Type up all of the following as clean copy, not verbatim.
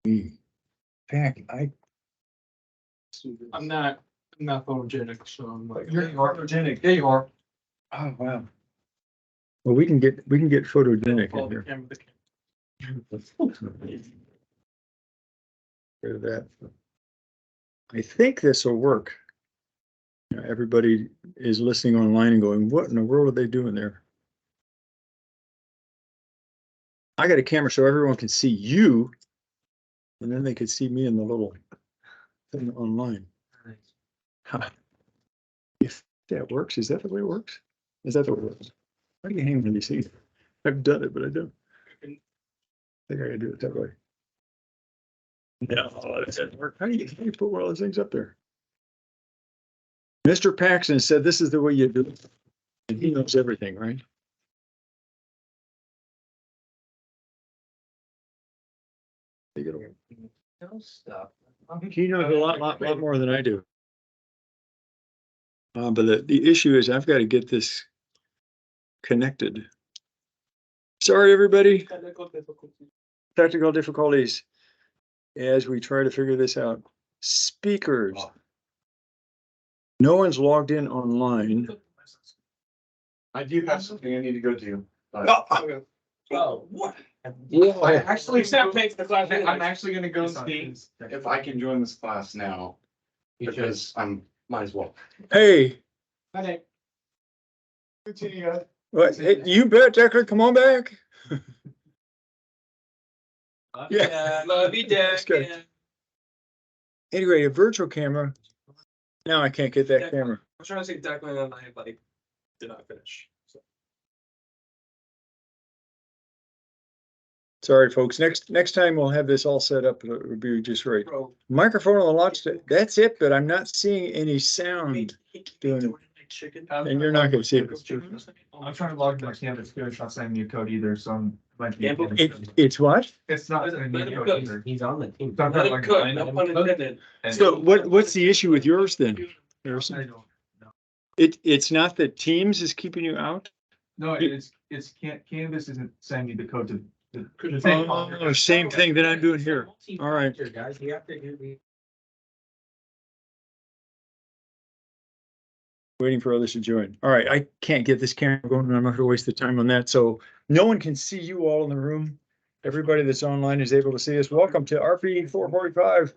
In fact, I'm not photogenic, so I'm like. You're photogenic. There you are. oh, wow. Well, we can get photogenic in here. Rid of that. I think this will work. You know, everybody is listening online and going, what in the world are they doing there? I got a camera so everyone can see you, and then they could see me in the little thing online. If that works, is that the way it works? Is that the way it works? How do you hang on these things? I've done it, but I don't. I think I gotta do it that way. No, that doesn't work. How do you put one of those things up there? Mr. Paxton said this is the way you do it. And he knows everything, right? Take it away. No stuff. He knows a lot more than I do. But the issue is I've got to get this connected. Sorry, everybody. Technical difficulties as we try to figure this out. Speakers. No one's logged in online. I do have something I need to go to. Oh, what? Yeah, I actually, I'm actually gonna go see if I can join this class now, because might as well. Hey, Continue, guys. what? Hey, you bet, Declan. Come on back. Yeah. Love you, That's good. Dad. Anyway, a virtual camera. Now I can't get that camera. I'm trying to say Declan and I did not finish. So. Sorry, folks. Next time we'll have this all set up. It'll be just right. Bro, Microphone on the launch. That's it, but I'm not seeing any sound doing it. chicken. And you're not gonna see it. I'm trying to log into my Canvas too. It's not sending me a code either, so I'm. Might be- It's what? It's not sending me a code either. He's on the team. So I'm Let not him cook, logging no in. pun intended. So what's the issue with yours then, Harrison? I don't know. It's not that Teams is keeping you out? No, Canvas isn't sending me the code to. Oh, same thing that I'm doing here. All right. Guys, you have to do. Waiting for others to join. All right, I can't get this camera going, and I'm not gonna waste the time on that. So no one can see you all in the room. Everybody that's online is able to see us. Welcome to RP445,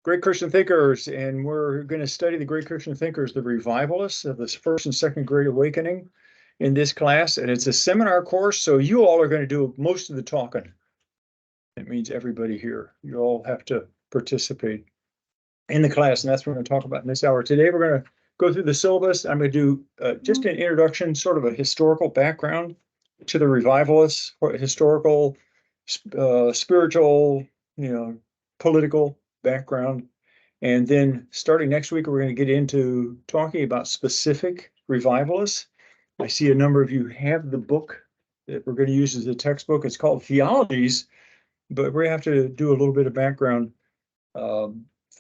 Great Christian Thinkers, and we're going to study the great Christian thinkers, the revivalists of this first and second Great Awakening in this class. And it's a seminar course, so you all are going to do most of the talking. That means everybody here. You all have to participate in the class, and that's what we're going to talk about in this hour. Today, we're going to go through the syllabus. I'm going to do just an introduction, sort of a historical background to the revivalists, historical, spiritual, political background. And then starting next week, we're going to get into talking about specific revivalists. I see a number of you have the book that we're going to use as a textbook. It's called Theologies, but we have to do a little bit of background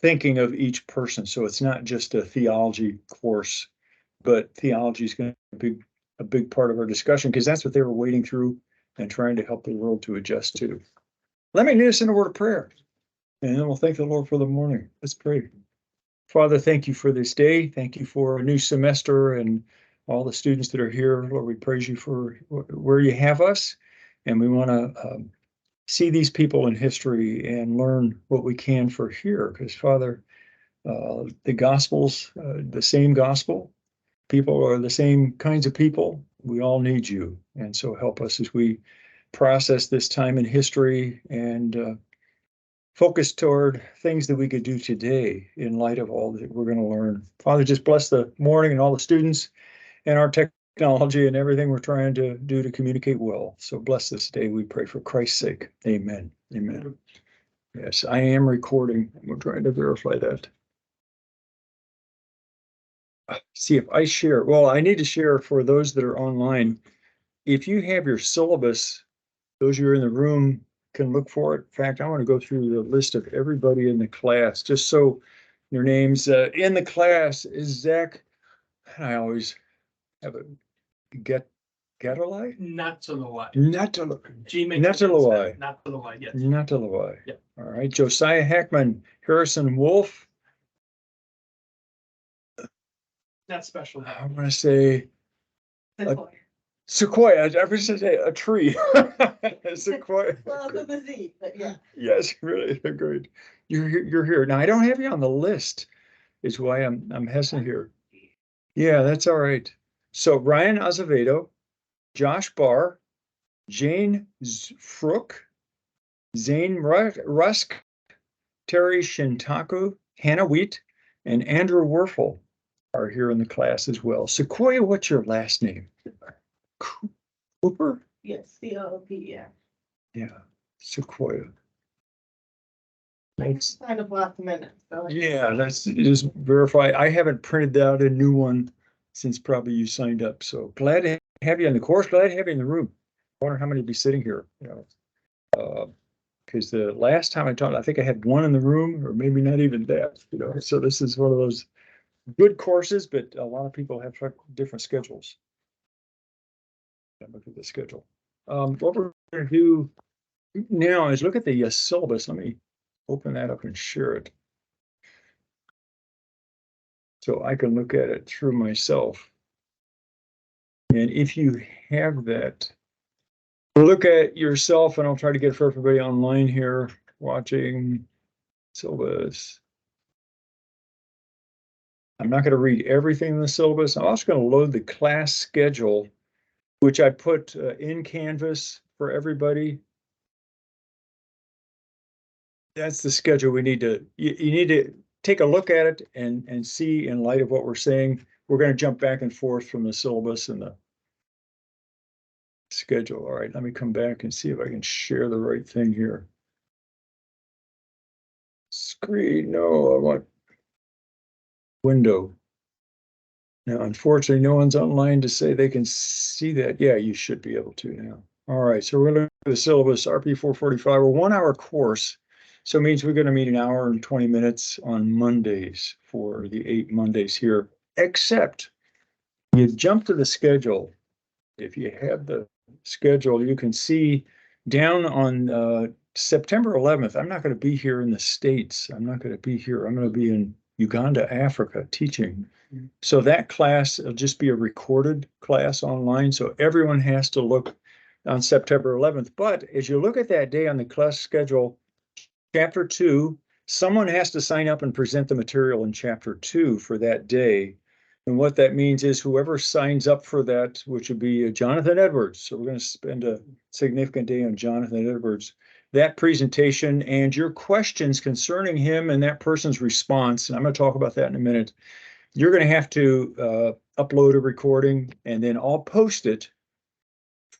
thinking of each person. So it's not just a theology course, but theology is going to be a big part of our discussion because that's what they were wading through and trying to help the world to adjust to. Let me lead us in a word of prayer, and then we'll thank the Lord for the morning. Let's pray. Father, thank you for this day. Thank you for a new semester and all the students that are here. Lord, we praise you for where you have us, and we want to see these people in history and learn what we can for here. Because Father, the gospel's the same gospel. People are the same kinds of people. We all need you. And so help us as we process this time in history and focus toward things that we could do today in light of all that we're going to learn. Father, just bless the morning and all the students and our technology and everything we're trying to do to communicate well. So bless this day, we pray for Christ's sake. Amen. Amen. Yes, I am recording. We're trying to verify that. See if I share. Well, I need to share for those that are online. If you have your syllabus, those who are in the room can look for it. In fact, I want to go through the list of everybody in the class, just so your names in the class is Zach. And I always have a get Catalai? Not to the Y. Not to, G makes Not to it the instead, Y. Not to the Y, yes. not to the Y. Yep. All right, Josiah Hackman, Harrison Wolf. Not special. I'm gonna say Sequoia. I was gonna say a tree. Sequoia. Well, with the Z, but yeah. Yes, really, agreed. You're here. Now, I don't have you on the list, is why I'm hesitant here. Yeah, that's all right. So Ryan Azevedo, Josh Barr, Jane Frook, Zane Rusk, Terry Shintaku, Hannah Wheat, and Andrew Werfel are here in the class as well. Sequoia, what's your last name? Cooper? Yes, COP, yeah. Yeah, Sequoia. I That's, signed up last minute, so. yeah, let's just verify. I haven't printed out a new one since probably you signed up. So glad to have you in the course. Glad to have you in the room. I wonder how many be sitting here, you know. Because the last time I talked, I think I had one in the room, or maybe not even that, you know. So this is one of those good courses, but a lot of people have different schedules. Look at the schedule. What we're going to do now is look at the syllabus. Let me open that up and share it, so I can look at it through myself. And if you have that, look at yourself, and I'll try to get it for everybody online here watching syllabus. I'm not going to read everything in the syllabus. I'm also going to load the class schedule, which I put in Canvas for everybody. That's the schedule we need to, you need to take a look at it and see in light of what we're saying. We're going to jump back and forth from the syllabus and the schedule. All right, let me come back and see if I can share the right thing here. Screen, no, I want window. Now, unfortunately, no one's online to say they can see that. Yeah, you should be able to now. All right, so we're looking at the syllabus, RP445, a 1-hour course. So it means we're going to meet an hour and 20 minutes on Mondays for the 8 Mondays here, except you jump to the schedule. If you have the schedule, you can see down on September 11th, I'm not going to be here in the States. I'm not going to be here. I'm going to be in Uganda, Africa, teaching. So that class will just be a recorded class online. So everyone has to look on September 11th. But as you look at that day on the class schedule, chapter 2, someone has to sign up and present the material in chapter 2 for that day. And what that means is whoever signs up for that, which would be Jonathan Edwards. So we're going to spend a significant day on Jonathan Edwards. That presentation and your questions concerning him and that person's response, and I'm going to talk about that in a minute. You're going to have to upload a recording, and then I'll post it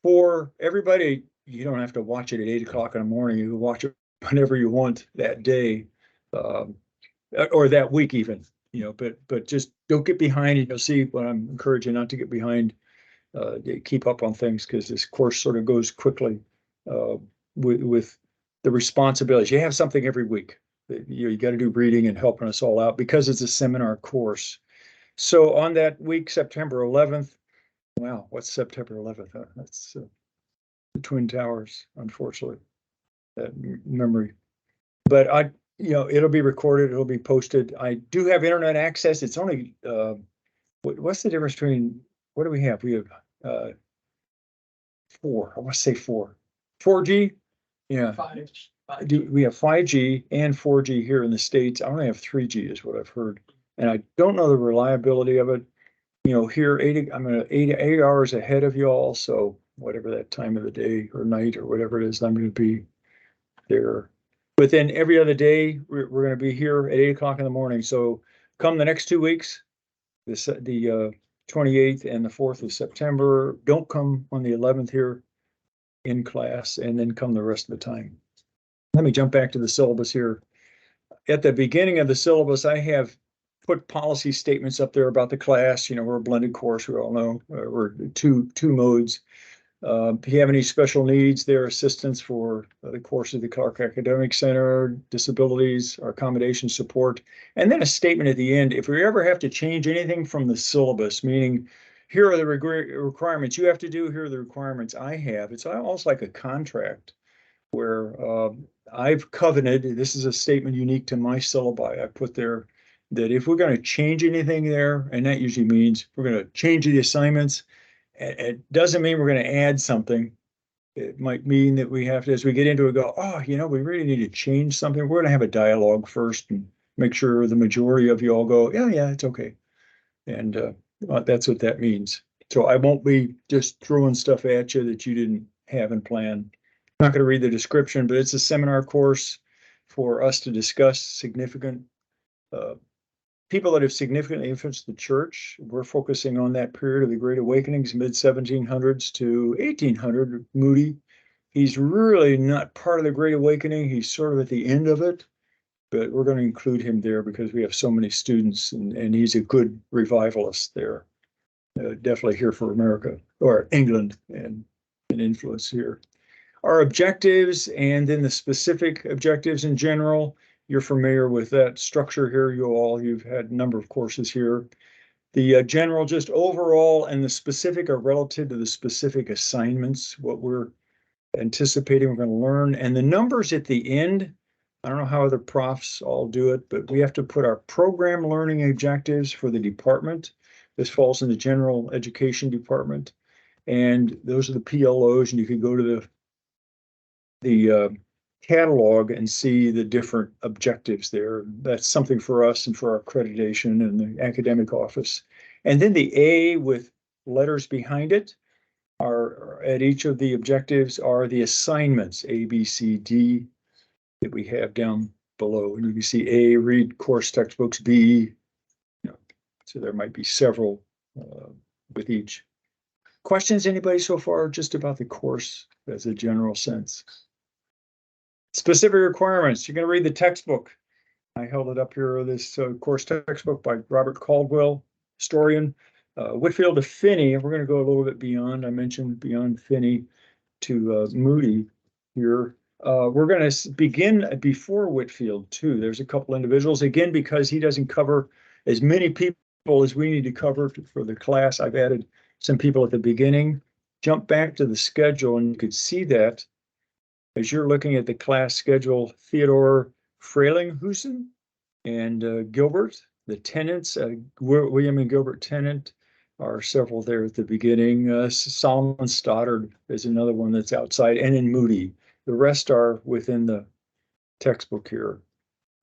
for everybody. You don't have to watch it at 8 o'clock in the morning. You can watch it whenever you want that day, or that week even, you know, but just don't get behind. You'll see what I'm encouraging not to get behind, keep up on things, because this course sort of goes quickly with the responsibilities. You have something every week. You got to do reading and helping us all out because it's a seminar course. So on that week, September 11th, wow, what's September 11th? Huh? That's the Twin Towers, unfortunately, that memory. But it'll be recorded, it'll be posted. I do have internet access. It's only, what's the difference between, what do we have? We have 4, I want to say 4G? Yeah. We have 5G and 4G here in the States. I only have 3G is what I've heard. And I don't know the reliability of it. You know, here, I'm 8 hours ahead of y'all. So whatever that time of the day or night or whatever it is, I'm going to be there. But then every other day, we're going to be here at 8 o'clock in the morning. So come the next 2 weeks, the 28th and the 4th of September, don't come on the 11th here in class, and then come the rest of the time. Let me jump back to the syllabus here. At the beginning of the syllabus, I have put policy statements up there about the class. You know, we're a blended course, we all know. We're two modes. If you have any special needs, there are assistance for the course of the Clark Academic Center, disabilities, or accommodation support, and then a statement at the end. If we ever have to change anything from the syllabus, meaning here are the requirements you have to do, here are the requirements I have. It's almost like a contract where I've covenanted, this is a statement unique to my syllabi, I put there, that if we're going to change anything there, and that usually means we're going to change the assignments, it doesn't mean we're going to add something. It might mean that we have to, as we get into it, go, oh, we really need to change something. We're going to have a dialogue first and make sure the majority of you all go, yeah, it's okay. And that's what that means. So I won't be just throwing stuff at you that you didn't have in plan. I'm not going to read the description, but it's a seminar course for us to discuss significant people that have significantly influenced the church. We're focusing on that period of the Great Awakenings, mid 1700s to 1800. Moody, he's really not part of the Great Awakening. He's sort of at the end of it, but we're going to include him there because we have so many students, and he's a good revivalist there. Definitely here for America or England, and an influence here. Our objectives and then the specific objectives in general. You're familiar with that structure here. You've had a number of courses here. The general, just overall, and the specific are relative to the specific assignments, what we're anticipating we're going to learn. And the numbers at the end, I don't know how other profs all do it, but we have to put our program learning objectives for the department. This falls in the general education department. And those are the PLOs, and you can go to the catalog and see the different objectives there. That's something for us and for our accreditation and the academic office. And then the A with letters behind it are at each of the objectives are the assignments, A, B, C, D, that we have down below. And you can see A, read course textbooks, B, so there might be several with each. Questions, anybody so far, just about the course as a general sense? Specific requirements, you're going to read the textbook. I held it up here, this course textbook by Robert Caldwell, historian. Whitfield to Finney, we're going to go a little bit beyond, I mentioned beyond Finney to Moody here. We're going to begin before Whitfield too. There's a couple individuals, again, because he doesn't cover as many people as we need to cover for the class. I've added some people at the beginning. Jump back to the schedule and you could see that as you're looking at the class schedule. Theodore Freilinghusen and Gilbert, the tenants, William and Gilbert Tennant are several there at the beginning. Solomon Stoddard is another one that's outside, and in Moody. The rest are within the textbook here.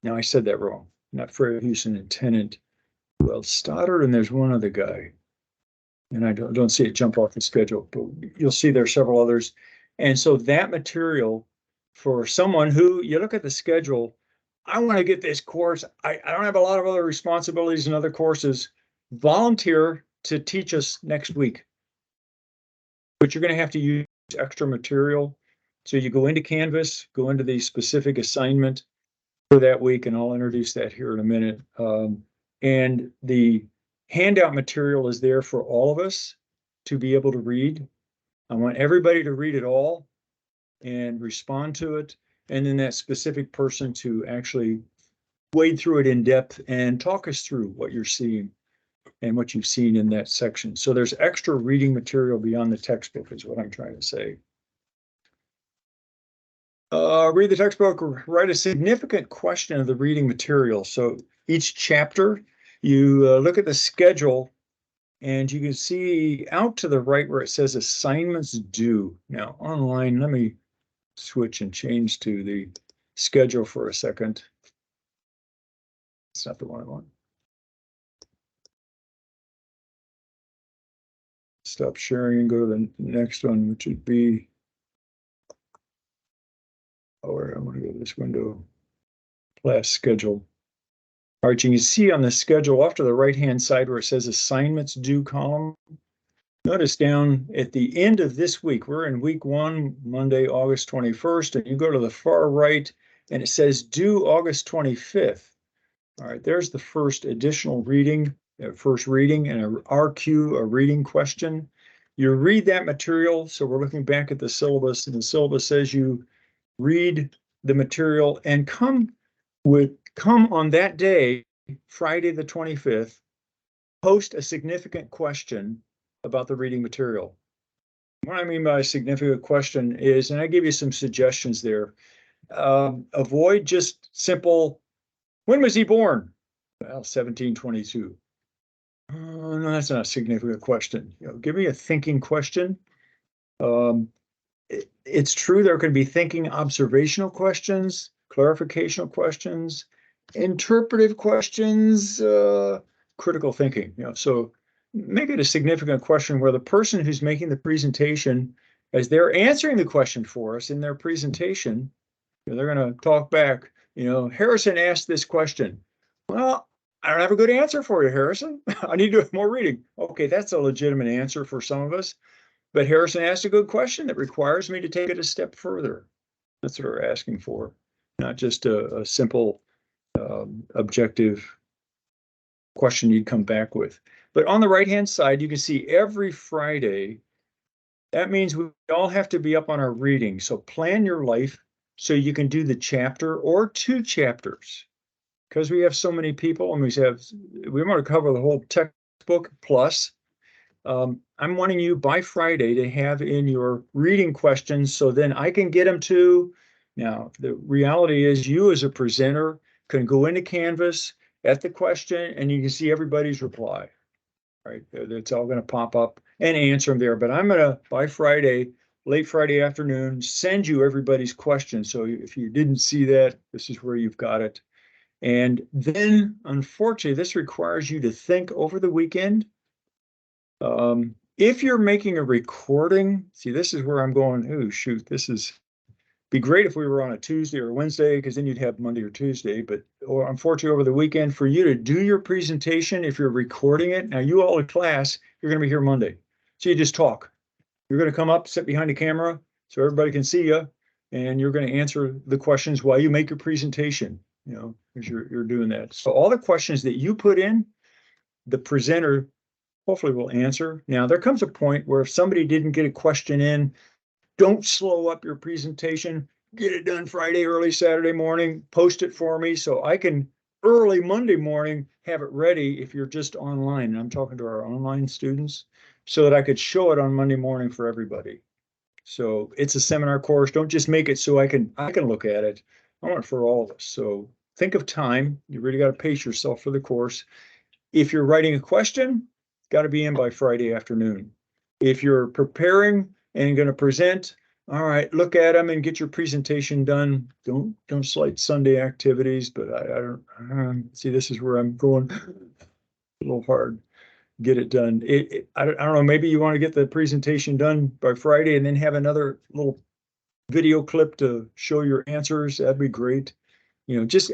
Now I said that wrong, not Freilinghusen and Tennant. Well, Stoddard, and there's one other guy, and I don't see it jump off the schedule, but you'll see there are several others. And so that material for someone who, you look at the schedule, I want to get this course. I don't have a lot of other responsibilities and other courses. Volunteer to teach us next week. But you're going to have to use extra material. So you go into Canvas, go into the specific assignment for that week, and I'll introduce that here in a minute. And the handout material is there for all of us to be able to read. I want everybody to read it all and respond to it. And then that specific person to actually wade through it in depth and talk us through what you're seeing and what you've seen in that section. So there's extra reading material beyond the textbook is what I'm trying to say. Read the textbook, write a significant question of the reading material. So each chapter, you look at the schedule and you can see out to the right where it says assignments due. Now online, let me switch and change to the schedule for a second. It's not the one I want. Stop sharing and go to the next one, which would be, or I want to go to this window, class schedule. All right, you can see on the schedule off to the right-hand side where it says assignments due column. Notice down at the end of this week, we're in week 1, Monday, August 21st, and you go to the far right and it says due August 25th. All right, there's the first additional reading, first reading, and a RQ, a reading question. You read that material. So we're looking back at the syllabus, and the syllabus says you read the material and come on that day, Friday the 25th, post a significant question about the reading material. What I mean by a significant question is, and I give you some suggestions there, avoid just simple, when was he born? Well, 1722. No, that's not a significant question. Give me a thinking question. It's true there can be thinking observational questions, clarificational questions, interpretive questions, critical thinking. So make it a significant question where the person who's making the presentation, as they're answering the question for us in their presentation, they're going to talk back. Harrison asked this question. Well, I don't have a good answer for you, Harrison. I need to do more reading. Okay, that's a legitimate answer for some of us. But Harrison asked a good question that requires me to take it a step further. That's what we're asking for, not just a simple objective question you'd come back with. But on the right-hand side, you can see every Friday. That means we all have to be up on our reading. So plan your life so you can do the chapter or 2 chapters. Because we have so many people and we want to cover the whole textbook plus. I'm wanting you by Friday to have in your reading questions so then I can get them to. Now, the reality is you as a presenter can go into Canvas at the question and you can see everybody's reply, right? It's all going to pop up and answer them there. But I'm going to, by Friday, late Friday afternoon, send you everybody's questions. So if you didn't see that, this is where you've got it. And then, unfortunately, this requires you to think over the weekend. If you're making a recording, see, this is where I'm going, oh, shoot, be great if we were on a Tuesday or Wednesday, because then you'd have Monday or Tuesday, or unfortunately over the weekend for you to do your presentation, if you're recording it, now you all in class, you're going to be here Monday. So you just talk. You're going to come up, sit behind the camera so everybody can see you, and you're going to answer the questions while you make your presentation, because you're doing that. So all the questions that you put in, the presenter hopefully will answer. Now, there comes a point where if somebody didn't get a question in, don't slow up your presentation. Get it done Friday, early Saturday morning, post it for me so I can early Monday morning have it ready if you're just online. And I'm talking to our online students so that I could show it on Monday morning for everybody. So it's a seminar course. Don't just make it so I can look at it. I want it for all of us. So think of time. You really got to pace yourself for the course. If you're writing a question, got to be in by Friday afternoon. If you're preparing and going to present, all right, look at them and get your presentation done. Don't slight Sunday activities, but I don't see, this is where I'm going a little hard. Get it done. I don't know, maybe you want to get the presentation done by Friday and then have another little video clip to show your answers. That'd be great. Just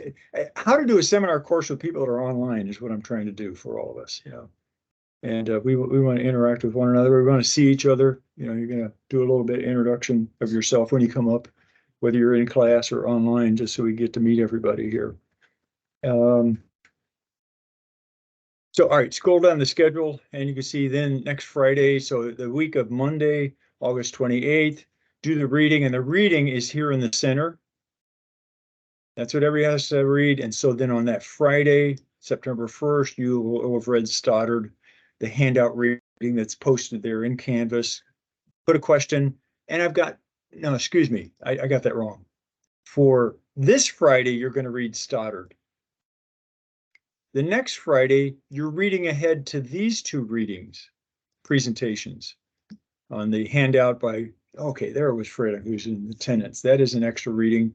how to do a seminar course with people that are online is what I'm trying to do for all of us, And we want to interact with one another. We want to see each other. You're going to do a little bit of introduction of yourself when you come up, whether you're in class or online, just so we get to meet everybody here. So, all right, scroll down the schedule and you can see then next Friday. So the week of Monday, August 28th, do the reading, and the reading is here in the center. That's what everybody has to read. And so then on that Friday, September 1st, you will have read Stoddard, the handout reading that's posted there in Canvas. Put a question, and I got that wrong. For this Friday, you're going to read Stoddard. The next Friday, you're reading ahead to these 2 presentations on the handout by, okay, there was Fred, who's in attendance. That is an extra reading.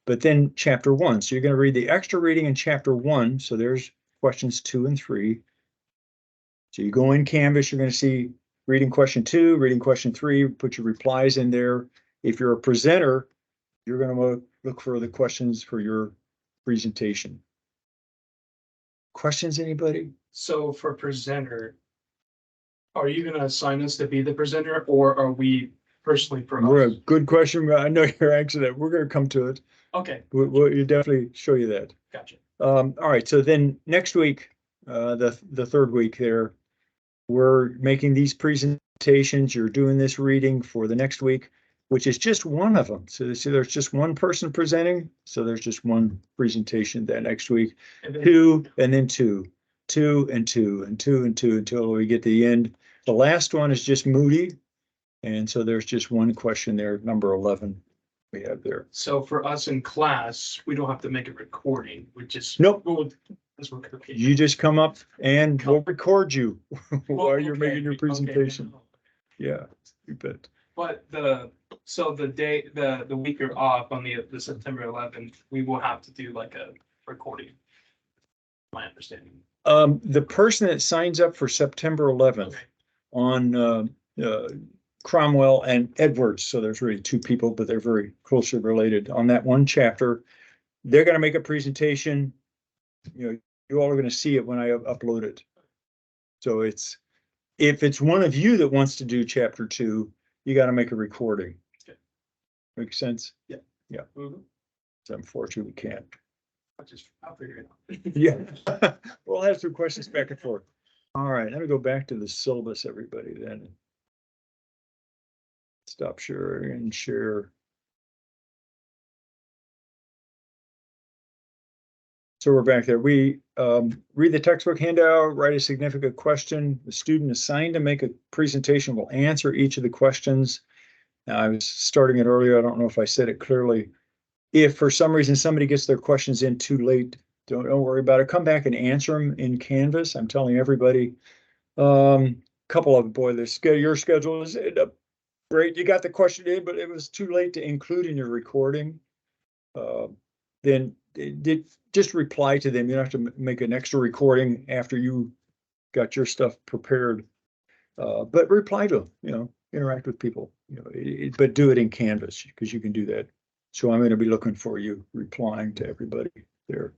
But then chapter 1. So you're going to read the extra reading in chapter 1. So there's questions 2 and 3. So you go in Canvas, you're going to see reading question 2, reading question 3, put your replies in there. If you're a presenter, you're going to look for the questions for your presentation. Questions, anybody? So for presenter, are you gonna assign us to be the presenter or are we personally for us? Good question. I know you're anxious that we're going to come to it. Okay, We'll definitely show you that. gotcha. All right. So then next week, the 3rd week there, we're making these presentations. You're doing this reading for the next week, which is just one of them. So there's just one person presenting. So there's just one presentation that next week, And then 2 and then 2, 2 and 2 and 2 and 2 until we get to the end. The last one is just Moody. And so there's just one question there, number 11 we have there. So for us in class, we don't have to make a recording, we just. Nope. That's what we're. You just come up and we'll record you while you're Okay, making your okay. presentation. Yeah, you bet. But the day, the week you're off on the September 11th, we will have to do like a recording. My understanding. The person that signs up for September 11th Okay. on Cromwell and Edwards, so there's really two people, but they're very closely related on that one chapter. They're going to make a presentation. You know, you all are going to see it when I upload it. So it's, if it's one of you that wants to do chapter 2, you got to make a recording. Okay. Make sense? Yeah. Yeah. Mhm. So unfortunately, we can't. I'll figure it out. Yeah. We'll have some questions back and forth. All right, let me go back to the syllabus, everybody, then. Stop sharing and share. So we're back there. We read the textbook handout, write a significant question. The student assigned to make a presentation will answer each of the questions. Now, I was starting it earlier. I don't know if I said it clearly. If for some reason somebody gets their questions in too late, don't worry about it. Come back and answer them in Canvas. I'm telling everybody. Couple of boy, your schedule is great. You got the question in, but it was too late to include in your recording. Then just reply to them. You don't have to make an extra recording after you got your stuff prepared. But reply to them, interact with people, but do it in Canvas because you can do that. So I'm going to be looking for you replying to everybody there.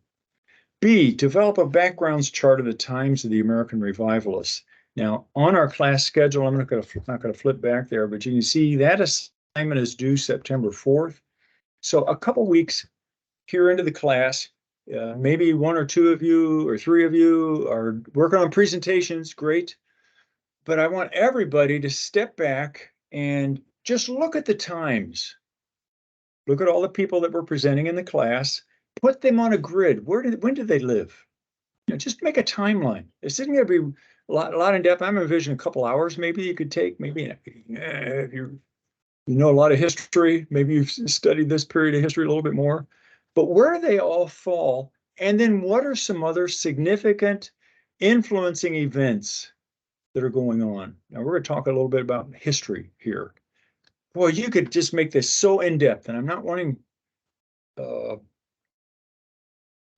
B, develop a backgrounds chart of the times of the American Revivalists. Now, on our class schedule, I'm not going to flip back there, but you can see that assignment is due September 4th. So a couple weeks here into the class, maybe one or two of you or three of you are working on presentations, great. But I want everybody to step back and just look at the times. Look at all the people that were presenting in the class, put them on a grid. When did they live? Just make a timeline. This isn't going to be a lot in depth. I'm envisioning a couple hours maybe you could take, maybe if you know a lot of history, maybe you've studied this period of history a little bit more, but where they all fall, and then what are some other significant influencing events that are going on? Now we're going to talk a little bit about history here. Boy, you could just make this so in-depth, and I'm not wanting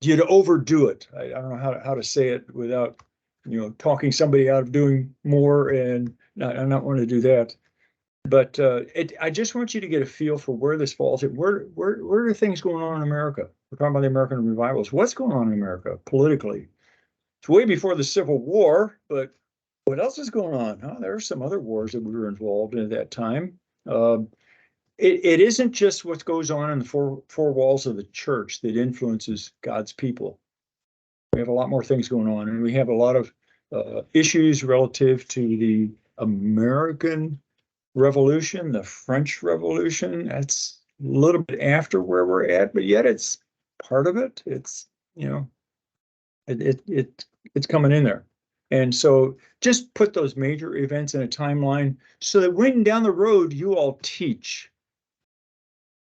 you to overdo it. I don't know how to say it without, talking somebody out of doing more, and I'm not wanting to do that. But I just want you to get a feel for where this falls. Where are things going on in America? We're talking about the American Revivals. What's going on in America politically? It's way before the Civil War, but what else is going on? Oh, there are some other wars that we were involved in at that time. It isn't just what goes on in the four walls of the church that influences God's people. We have a lot more things going on, and we have a lot of issues relative to the American Revolution, the French Revolution. That's a little bit after where we're at, but yet it's part of it. It's it's coming in there. And so just put those major events in a timeline so that when down the road you all teach.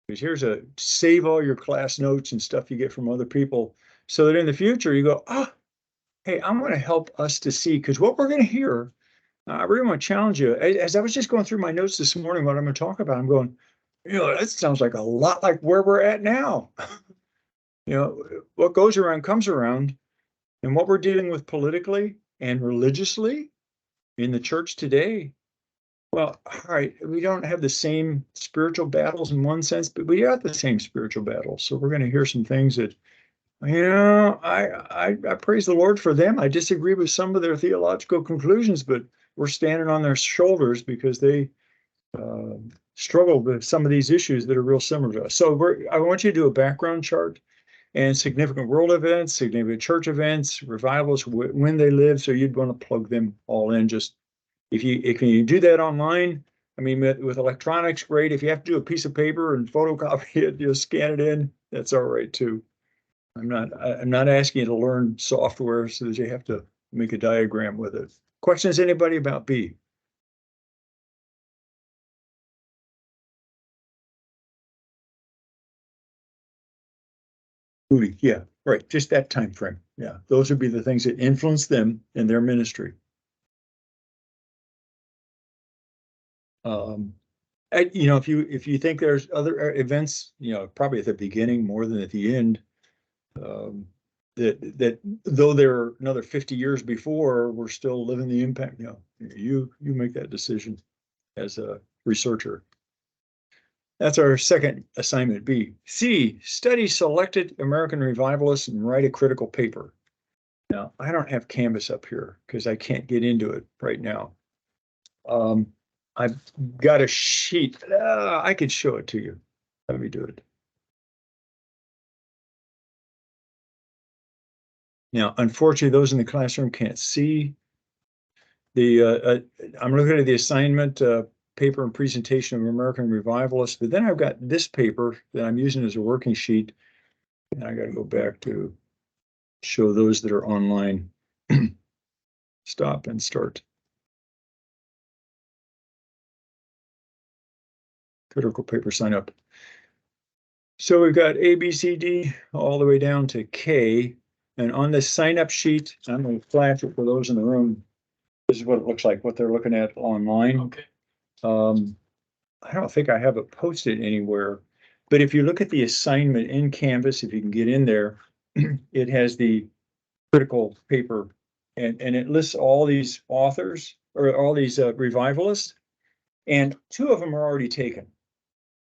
Because here's a save all your class notes and stuff you get from other people so that in the future you go, hey, I'm going to help us to see, because what we're going to hear, I really want to challenge you. As I was just going through my notes this morning, what I'm going to talk about, I'm going, that sounds like a lot like where we're at now. What goes around comes around, and what we're dealing with politically and religiously in the church today. Well, all right, we don't have the same spiritual battles in one sense, but we got the same spiritual battles. So we're going to hear some things that, I praise the Lord for them. I disagree with some of their theological conclusions, but we're standing on their shoulders because they struggle with some of these issues that are real similar to us. So I want you to do a background chart and significant world events, significant church events, revivals, when they live. So you'd want to plug them all in. Just if you do that online, I mean, with electronics, great. If you have to do a piece of paper and photocopy it, scan it in, that's all right too. I'm not asking you to learn software so that you have to make a diagram with it. Questions, anybody about B? Moody, yeah, right, just that time frame. Yeah, those would be the things that influence them in their ministry. You know, if you think there's other events, you know, probably at the beginning more than at the end, that though they're another 50 years before, we're still living the impact. You know, you make that decision as a researcher. That's our second assignment B. C, study selected American revivalists and write a critical paper. Now, I don't have Canvas up here because I can't get into it right now. I've got a sheet. I could show it to you. Let me do it. Now, unfortunately, those in the classroom can't see. I'm looking at the assignment paper and presentation of American Revivalists, but then I've got this paper that I'm using as a working sheet, and I got to go back to show those that are online. Stop and start. Critical paper sign up. So we've got A, B, C, D, all the way down to K. And on this sign up sheet, I'm going to flash it for those in the room. This is what it looks like, what they're looking at online. Okay. I don't think I have it posted anywhere, but if you look at the assignment in Canvas, if you can get in there, it has the critical paper and it lists all these authors or all these revivalists, and two of them are already taken.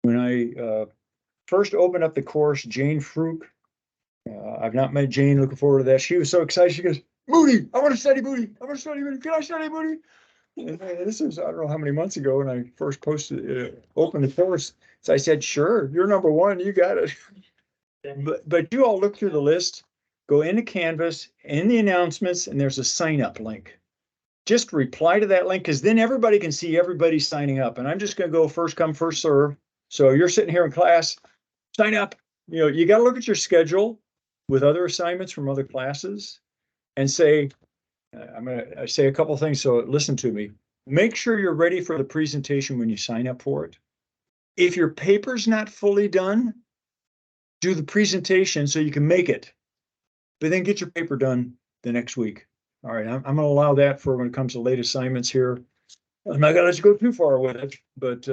When I first opened up the course, Jane Fruch, I've not met Jane, looking forward to that. She was so excited. She goes, Moody, I want to study Moody. I want to study Moody. Can I study Moody? And this was, I don't know how many months ago when I first posted, opened the course. So I said, sure, you're number one, you got it. But you all look through the list, go into Canvas, in the announcements, and there's a sign up link. Just reply to that link because then everybody can see everybody signing up. And I'm just going to go first come, first serve. So you're sitting here in class, sign up. You know, you got to look at your schedule with other assignments from other classes and say, I'm going to say a couple of things. So listen to me. Make sure you're ready for the presentation when you sign up for it. If your paper's not fully done, do the presentation so you can make it, but then get your paper done the next week. All right, I'm going to allow that for when it comes to late assignments here. I'm not going to let you go too far with it, but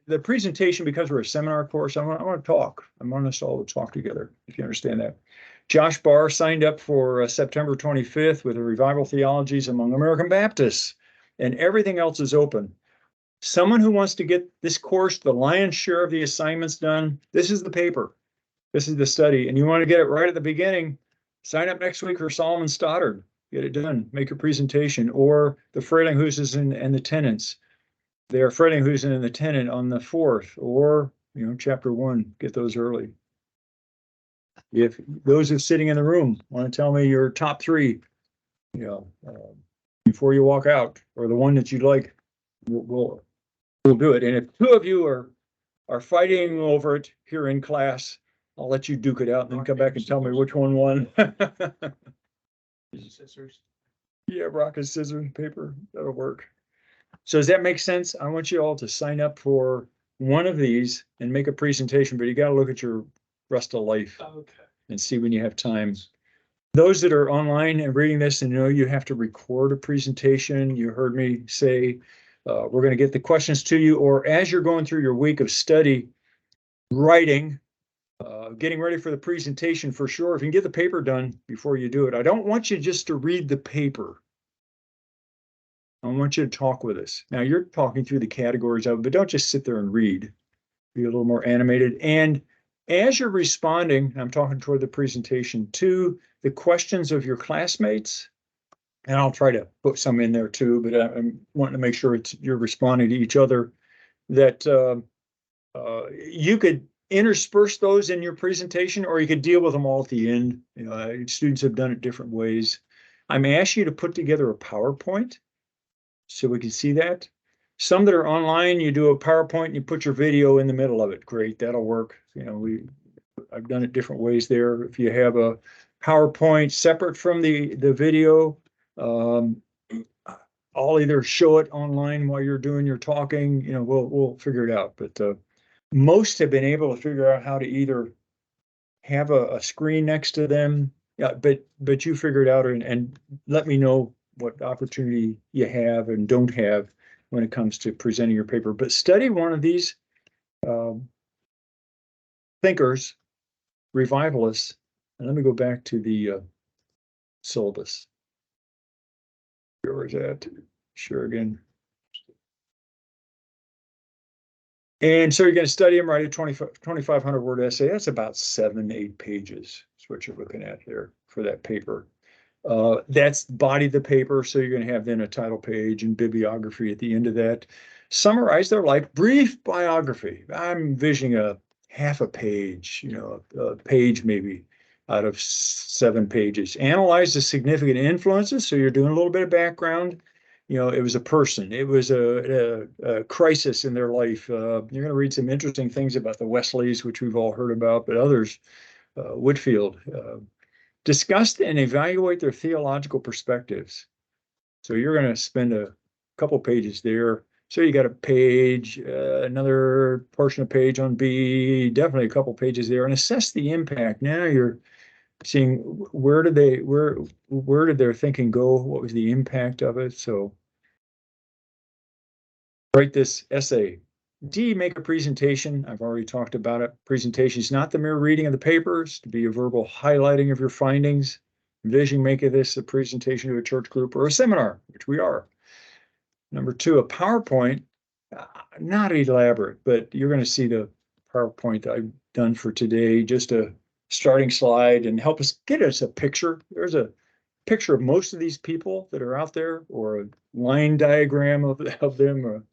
the presentation, because we're a seminar course, I want to talk. I want us all to talk together, if you understand that. Josh Barr signed up for September 25th with the Revival Theologies Among American Baptists, and everything else is open. Someone who wants to get this course, the lion's share of the assignments done, this is the paper. This is the study, and you want to get it right at the beginning, sign up next week for Solomon Stoddard. Get it done, make your presentation, or the Frelinghuysen and the tenants. They're Frelinghuysen and the tenant on the 4th, or, you know, chapter 1, get those early. If those are sitting in the room want to tell me your top 3, you know, before you walk out, or the one that you'd like, we'll do it. And if 2 of you are fighting over it here in class, I'll let you duke it out and then come back and tell me which one won. Scissors. Yeah, rock and scissors and paper, that'll work. So does that make sense? I want you all to sign up for one of these and make a presentation, but you got to look at your rest of life Okay. and see when you have time. Those that are online and reading this and know you have to record a presentation, you heard me say, we're going to get the questions to you, or as you're going through your week of study, writing, getting ready for the presentation for sure. If you can get the paper done before you do it, I don't want you just to read the paper. I want you to talk with us. Now you're talking through the categories of it, but don't just sit there and read. Be a little more animated. And as you're responding, I'm talking toward the presentation, to the questions of your classmates, and I'll try to put some in there too, but I'm wanting to make sure you're responding to each other, that you could intersperse those in your presentation, or you could deal with them all at the end. You know, students have done it different ways. I'm asking you to put together a PowerPoint so we can see that. Some that are online, you do a PowerPoint and you put your video in the middle of it. Great, that'll work. You know, I've done it different ways there. If you have a PowerPoint separate from the video, I'll either show it online while you're doing your talking. You know, we'll figure it out. But most have been able to figure out how to either have a screen next to them. Yeah, but you figure it out and let me know what opportunity you have and don't have when it comes to presenting your paper. But study one of these thinkers, revivalists. And let me go back to the syllabus. Where is that? Sure, again. And so you're going to study them, write a 2,500 word essay. That's about 7-8 pages. That's what you're looking at there for that paper. That's body of the paper. So you're going to have then a title page and bibliography at the end of that. Summarize their life, brief biography. I'm envisioning a half a page, a page maybe out of 7 pages. Analyze the significant influences. So you're doing a little bit of background. It was a person, it was a crisis in their life. You're going to read some interesting things about the Wesleys, which we've all heard about, but others, Whitfield, discuss and evaluate their theological perspectives. So you're going to spend a couple pages there. So you got a page, another portion of page on B, definitely a couple pages there, and assess the impact. Now you're seeing where did their thinking go? What was the impact of it? So write this essay. D, make a presentation. I've already talked about it. Presentation is not the mere reading of the papers, to be a verbal highlighting of your findings. Envision making this a presentation to a church group or a seminar, which we are. Number 2, a PowerPoint, not elaborate, but you're going to see the PowerPoint that I've done for today, just a starting slide and help us get us a picture. There's a picture of most of these people that are out there, or a line diagram of them, or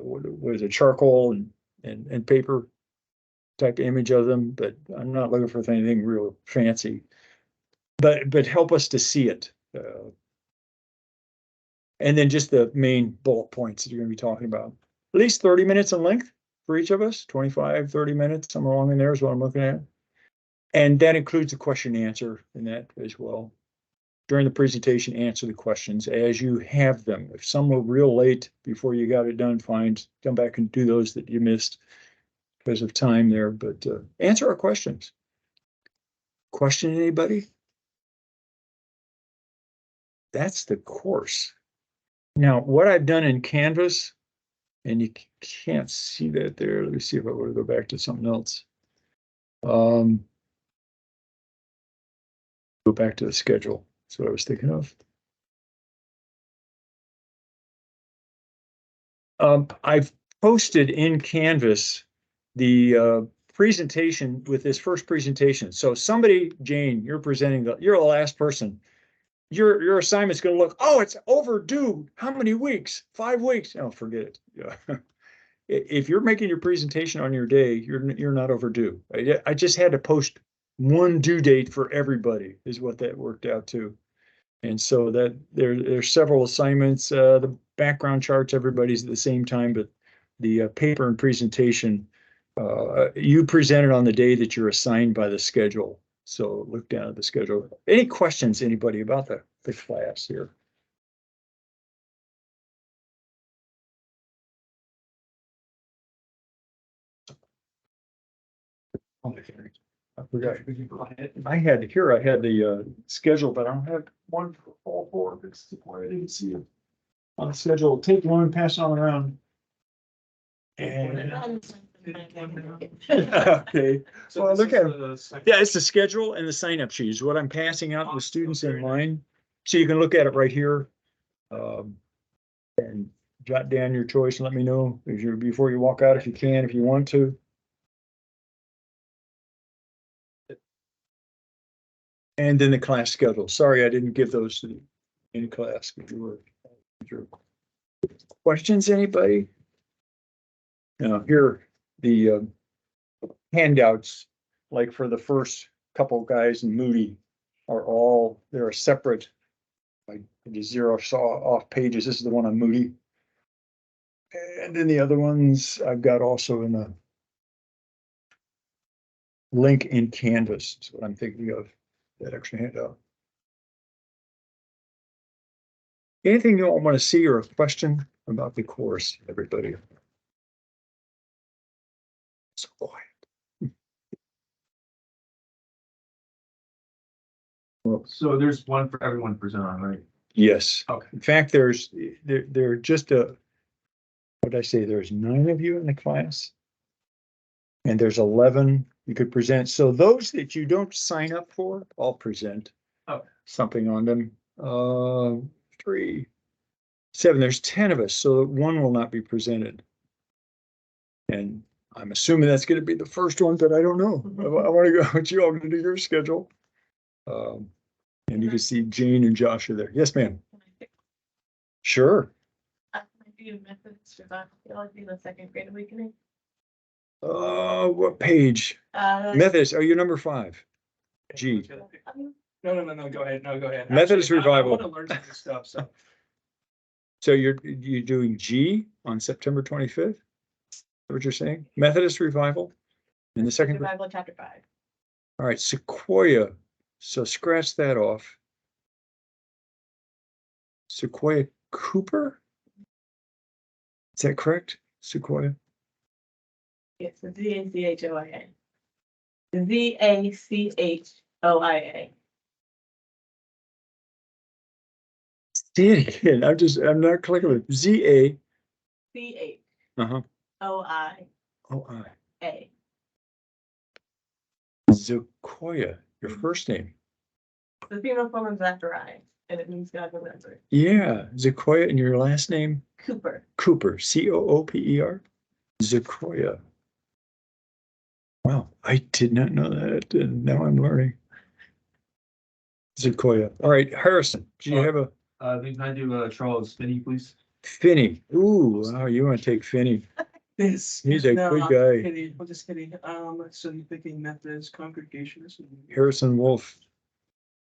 what is it, charcoal and paper type image of them. But I'm not looking for anything real fancy. But help us to see it, and then just the main bullet points that you're going to be talking about. At least 30 minutes in length for each of us, 25, 30 minutes, somewhere along in there is what I'm looking at. And that includes the question and answer in that as well. During the presentation, answer the questions as you have them. If some were real late before you got it done, fine, come back and do those that you missed because of time there. But answer our questions. Question anybody? That's the course. Now, what I've done in Canvas, and you can't see that there. Let me see if I want to go back to something else. Go back to the schedule. That's what I was thinking of. I've posted in Canvas the presentation with this first presentation. So somebody, Jane, you're the last person. Your assignment's going to look, oh, it's overdue. How many weeks? 5 weeks. Oh, forget it. Yeah. If you're making your presentation on your day, you're not overdue. I just had to post one due date for everybody is what that worked out to. And so that there's several assignments, the background charts, everybody's at the same time, but the paper and presentation, you presented on the day that you're assigned by the schedule. So look down at the schedule. Any questions, anybody, about the class here? I forgot. I had the schedule, but I don't have one for all 4. That's why I didn't see it on the schedule. Take one, pass it on around. And okay. So Well, this look is at the second- yeah, it's the schedule and the sign-up sheet is what I'm passing out to the students in line. So you can look at it right here. And jot down your choice and let me know before you walk out if you can, if you want to. And then the class schedule. Sorry, I didn't give those to the in class. Questions, anybody? Now, here the handouts, like for the first couple guys in Moody, they're a separate, like just zero off pages. This is the one on Moody. And then the other ones I've got also in the link in Canvas. That's what I'm thinking of, that extra handout. Anything you all want to see or a question about the course, everybody? So quiet. So there's one for everyone to present on, right? Yes. Okay. In fact, there are just what did I say? There's 9 of you in the class. And there's 11 you could present. So those that you don't sign up for, I'll present. Okay. Something on them. 3, 7, there's 10 of us, so one will not be presented. And I'm assuming that's gonna be the first one, but I don't know. I wanna go, what you all gonna do your schedule. And you can see Jane and Josh are there. Yes, ma'am. Sure. I might be a Methodist revival theology in the second grade awakening. What page? Methodist, oh, you're number 5. G. No, go ahead. No, go ahead. Methodist Actually, I revival. want to learn some new stuff, so. So you're doing G on September 25th? What you're saying? Methodist revival? In the second, Revival chapter 5. all right, Sequoia. So scratch that off. Sequoia Cooper? Is that correct? Sequoia? Yes, the ZACHOIA. ZACHOIA. Say it again. I'm not clicking with ZA. CHOIA. Oh, Sequoia, your first name. The female form of Zachariah, and it means God remembers. Yeah, Sequoia, and your last name? Cooper. Cooper, Cooper. Sequoia. Wow, I did not know that, and now I'm learning. Sequoia. All right, Harrison, do you have a Can I do Charles Finney, please? Finney? Ooh, wow, you want to take Finney? This. He's a good guy. Kidding. I'm just kidding. So you're thinking Methodist Congregationist? Harrison Wolf.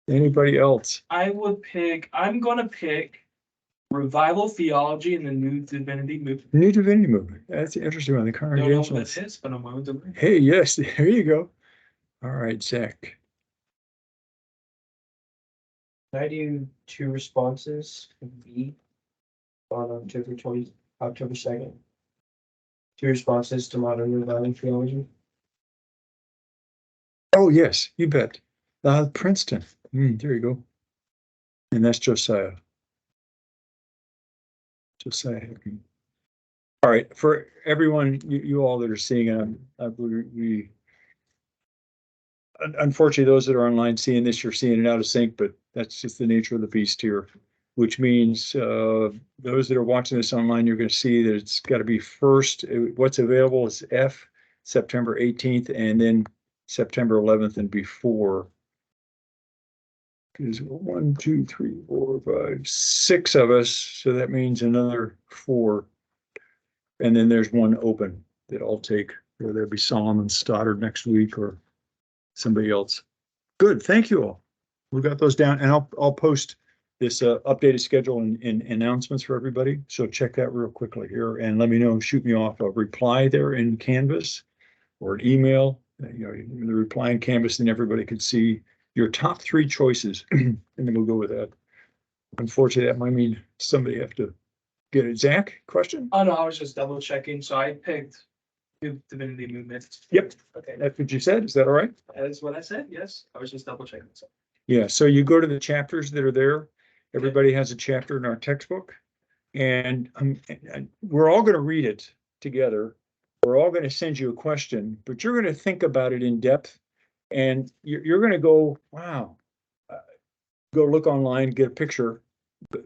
Anybody else? I'm gonna pick Revival Theology and the New Divinity Movement. New Divinity Movement. That's interesting one. The Don't know what congregations. that is, but I'm willing to learn. Hey, yes, there you go. All right, Zach. Can I do 2 responses from B on October 2nd? 2 responses to modern revival theology. Oh, yes, you bet. Princeton. There you go. And that's Josiah. Hickman. All right, for everyone, you all that are seeing it, unfortunately, those that are online seeing this, you're seeing it out of sync, but that's just the nature of the beast here, which means those that are watching this online, you're going to see that it's got to be first. What's available is F, September 18th, and then September 11th and before. Because 1, 2, 3, 4, 5, 6 of us, so that means another 4. And then there's one open that I'll take, whether it be Solomon Stoddard next week or somebody else. Good, thank you all. We got those down, and I'll post this updated schedule and announcements for everybody. So check that real quickly here and let me know, shoot me off a reply there in Canvas or an email. You know, the reply in Canvas, then everybody could see your top 3 choices, and then we'll go with that. Unfortunately, that might mean somebody have to get it. Zach, question? Oh, no, I was just double checking. So I picked New Divinity Movement. Yep. Okay. That's what you said. Is that all right? That is what I said. Yes. I was just double checking. So. Yeah, so you go to the chapters that are there. Everybody has a chapter in our textbook. And we're all going to read it together. We're all going to send you a question, but you're going to think about it in depth. And you're going to go, wow, go look online, get a picture,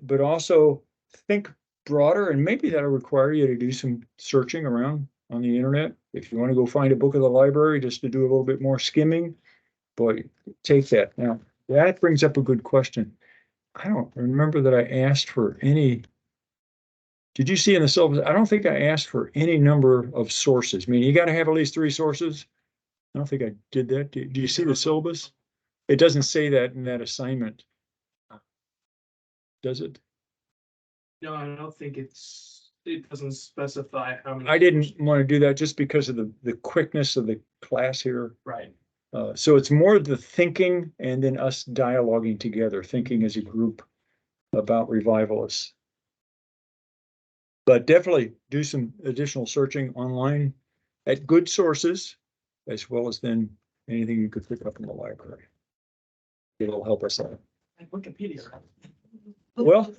but also think broader. And maybe that'll require you to do some searching around on the internet. If you want to go find a book at the library just to do a little bit more skimming, boy, take that. Now, that brings up a good question. I don't remember that I asked for any. Did you see in the syllabus? I don't think I asked for any number of sources. I mean, you got to have at least 3 sources. I don't think I did that. Do you see the syllabus? It doesn't say that in that assignment. Does it? No, I don't think it doesn't specify how many. I didn't want to do that just because of the quickness of the class here. Right. So it's more the thinking and then us dialoguing together, thinking as a group about revivalists. But definitely do some additional searching online at good sources, as well as then anything you could pick up in the library. It'll help us out. Like Wikipedia. Well,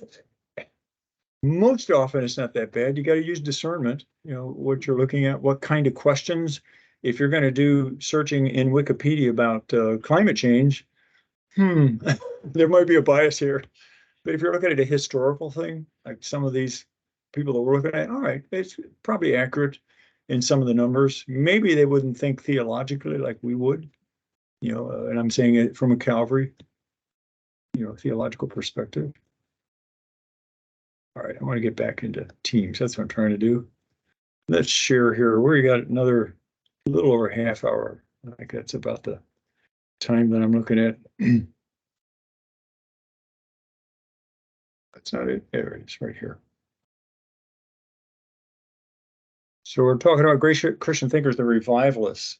most often it's not that bad. You got to use discernment, you know, what you're looking at, what kind of questions. If you're going to do searching in Wikipedia about climate change, there might be a bias here. But if you're looking at a historical thing, like some of these people that we're looking at, all right, it's probably accurate in some of the numbers. Maybe they wouldn't think theologically like we would, you know, and I'm saying it from a Calvary, you know, theological perspective. All right, I want to get back into Teams. That's what I'm trying to do. Let's share here. We got another little over half hour. I think that's about the time that I'm looking at. That's not it. There it is, right here. So we're talking about great Christian thinkers, the Revivalists,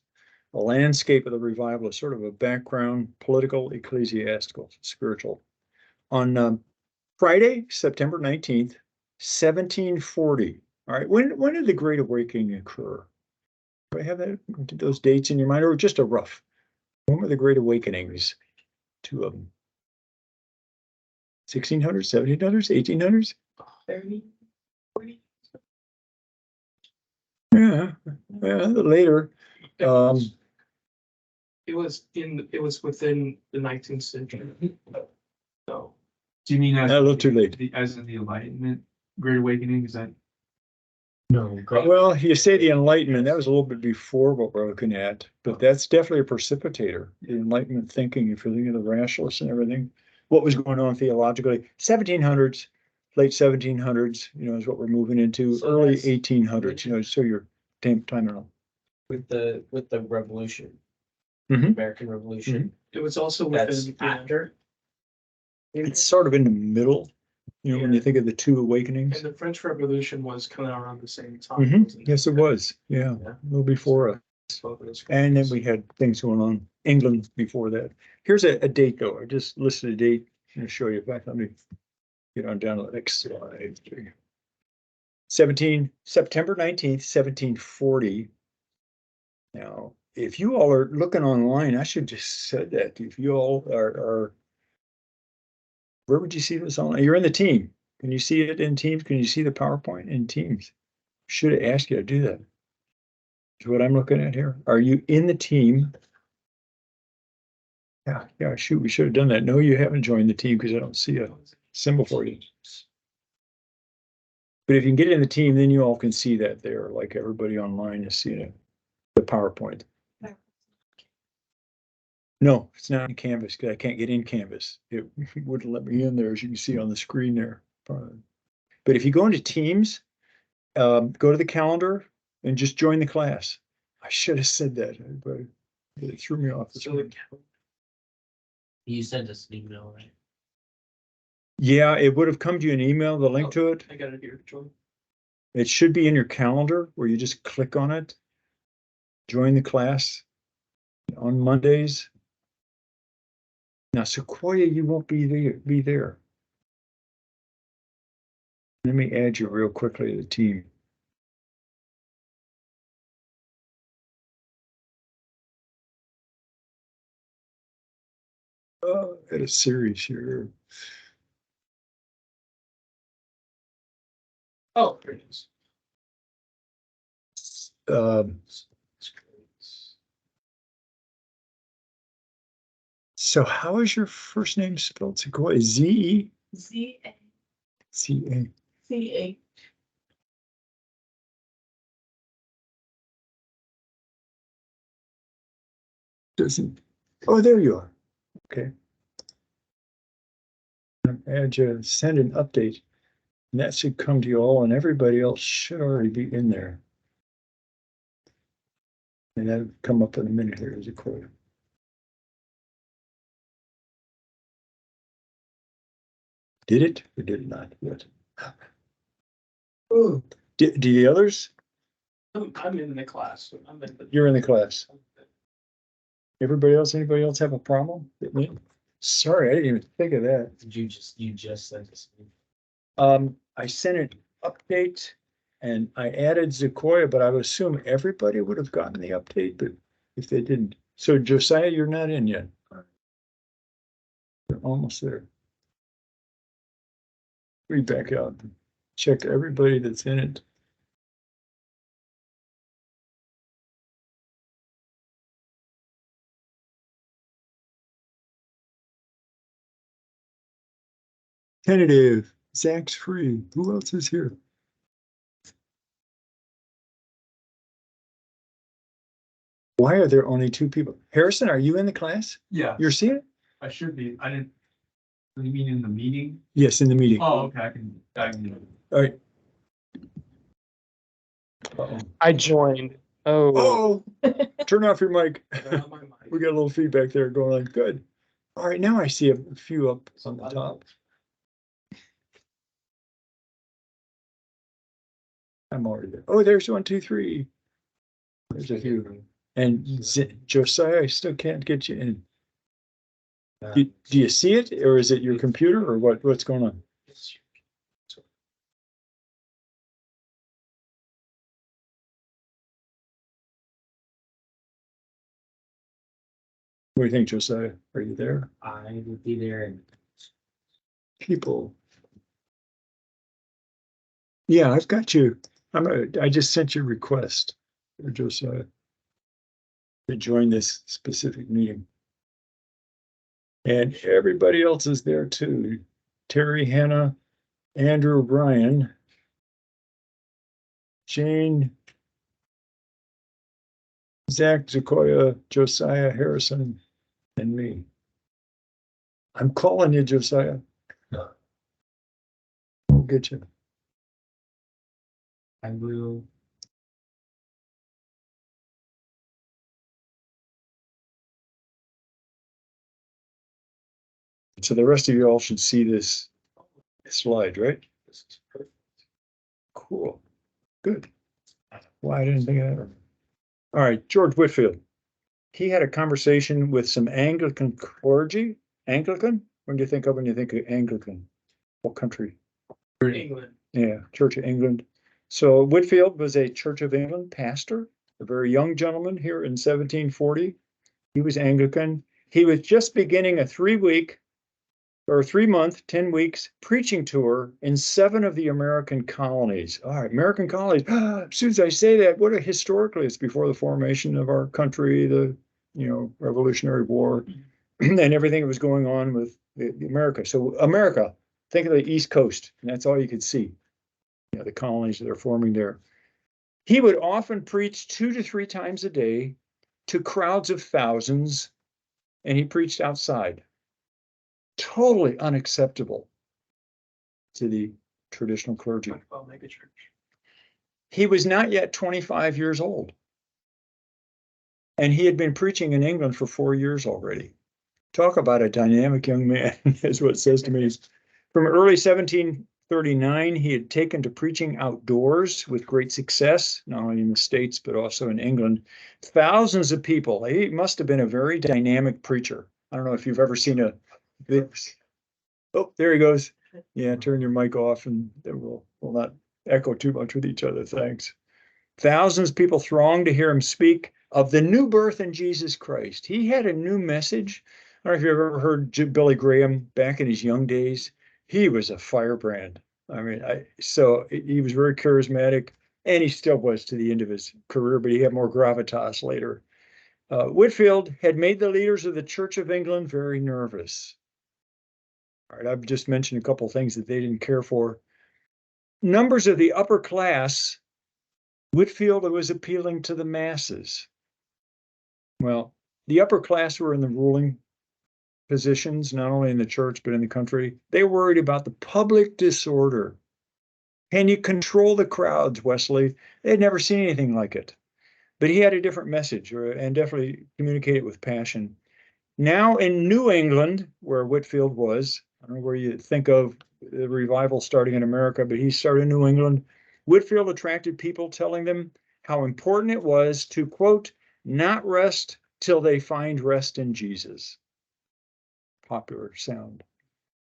a landscape of the Revivalists, sort of a background, political, ecclesiastical, spiritual. On Friday, September 19th, 1740. All right, when did the Great Awakening occur? Do I have those dates in your mind, or just a rough? When were the Great Awakenings? Two of them. 1600s, 1700s, 1800s? 30, 40. Yeah, later. It was within the 19th century. So Do you mean as A little too late. as in the Enlightenment, Great Awakening? Is that No, great. Well, you say the Enlightenment, that was a little bit before what we're looking at, but that's definitely a precipitator. The Enlightenment thinking, if you're thinking of the rationalists and everything, what was going on theologically, 1700s, late 1700s, you know, is what we're moving into, So early that's- 1800s, you know, so your time around. With the revolution, Mhm. American Revolution, it was also that's within after. It's sort of in the middle, you know, when you Yeah. think of the two awakenings. and the French Revolution was coming out around the same time. Mhm. wasn't Yes, it was, yeah, a little before us. Both of those And then countries. we had things going on, England before that. Here's a date though, I just listed a date, I'm gonna show you back, let me get on down to the next slide. September 19th, 1740. Now, if you all are looking online, I should just said that, if you all are, where would you see this online? You're in the team. Can you see it in Teams? Can you see the PowerPoint in Teams? Should have asked you to do that. Is what I'm looking at here. Are you in the team? Yeah, shoot, we should have done that. No, you haven't joined the team because I don't see a symbol for you. But if you can get in the team, then you all can see that there, like everybody online is seeing it, the PowerPoint. No, it's not in Canvas because I can't get in Canvas. It wouldn't let me in there, as you can see on the screen there. But if you go into Teams, go to the calendar and just join the class. I should have said that, but it threw me off the So screen. You sent us an email, right? Yeah, it would have come to you an email, the link to it. I got it here, Jordan. It should be in your calendar where you just click on it. Join the class on Mondays. Now Sequoia, you won't be there. Let me add you real quickly to the team. Got a series here. Oh, here it is. So how is your first name spelled? Sequoia, Z-E? Z-A-C-A. C-A. Doesn't, oh, there you are. Okay. Add you, send an update. And that should come to you all, and everybody else should already be in there. And that'll come up in a minute here as a quote. Did it or did it not? Yes. Oh, do the others? I'm in the class. You're in the class. Everybody else, anybody else have a problem? Sorry, I didn't even think of that. You just sent us. I sent an update and I added Sequoia, but I would assume everybody would have gotten the update, but if they didn't. So Josiah, you're not in yet. almost there. Read back out, check everybody that's in it. Tentative, Zach's free. Who else is here? Why are there only 2 people? Harrison, are you in the class? Yeah, You're seeing it? I should be. I didn't. What do you mean in the meeting? Yes, in the meeting. Oh, okay, I can. All right. Uh-oh. I joined. Oh, Oh, turn off your mic. We got a little feedback there going on. Good. All right, now I see a few up on the top. I'm already there. Oh, there's 1, 2, 3. There's a few. And Josiah, I still can't get you in. Do you see it, or is it your computer, or what's going on? What do you think, Josiah? Are you there? I will be there in People. Yeah, I've got you. I just sent you a request for Josiah to join this specific meeting. And everybody else is there too. Terry, Hannah, Andrew, Brian, Jane, Zach, Zakoya, Josiah, Harrison, and me. I'm calling you, Josiah. We'll get you. I will. So the rest of you all should see this slide, right? This is perfect. Cool. Good. Why I didn't think of that. All right, George Whitfield. He had a conversation with some Anglican clergy. Anglican? When do you think of when you think of Anglican? What country? England. Yeah, Church of England. So Whitfield was a Church of England pastor, a very young gentleman here in 1740. He was Anglican. He was just beginning a 3-month, 10 weeks preaching tour in 7 of the American colonies. All right, American colonies. As soon as I say that, what a historically, it's before the formation of our country, the Revolutionary War, and everything that was going on with America. So America, think of the East Coast, and that's all you could see. The colonies that are forming there. He would often preach 2 to 3 times a day to crowds of thousands, and he preached outside. Totally unacceptable to the traditional clergy. Well, mega church. He was not yet 25 years old, and he had been preaching in England for 4 years already. Talk about a dynamic young man, is what it says to me. From early 1739, he had taken to preaching outdoors with great success, not only in the States, but also in England. Thousands of people. He must have been a very dynamic preacher. I don't know if you've ever seen oh, there he goes. Yeah, turn your mic off and we'll not echo too much with each other. Thanks. Thousands of people thronged to hear him speak of the new birth in Jesus Christ. He had a new message. I don't know if you've ever heard Billy Graham back in his young days. He was a firebrand. I mean, so he was very charismatic, and he still was to the end of his career, but he had more gravitas later. Whitfield had made the leaders of the Church of England very nervous. All right, I've just mentioned a couple of things that they didn't care for. Numbers of the upper class, Whitfield was appealing to the masses. Well, the upper class were in the ruling positions, not only in the church, but in the country. They were worried about the public disorder. Can you control the crowds, Wesley? They had never seen anything like it. But he had a different message, and definitely communicated with passion. Now in New England, where Whitfield was, I don't know where you think of the revival starting in America, but he started in New England. Whitfield attracted people, telling them how important it was to, quote, not rest till they find rest in Jesus. Popular sound.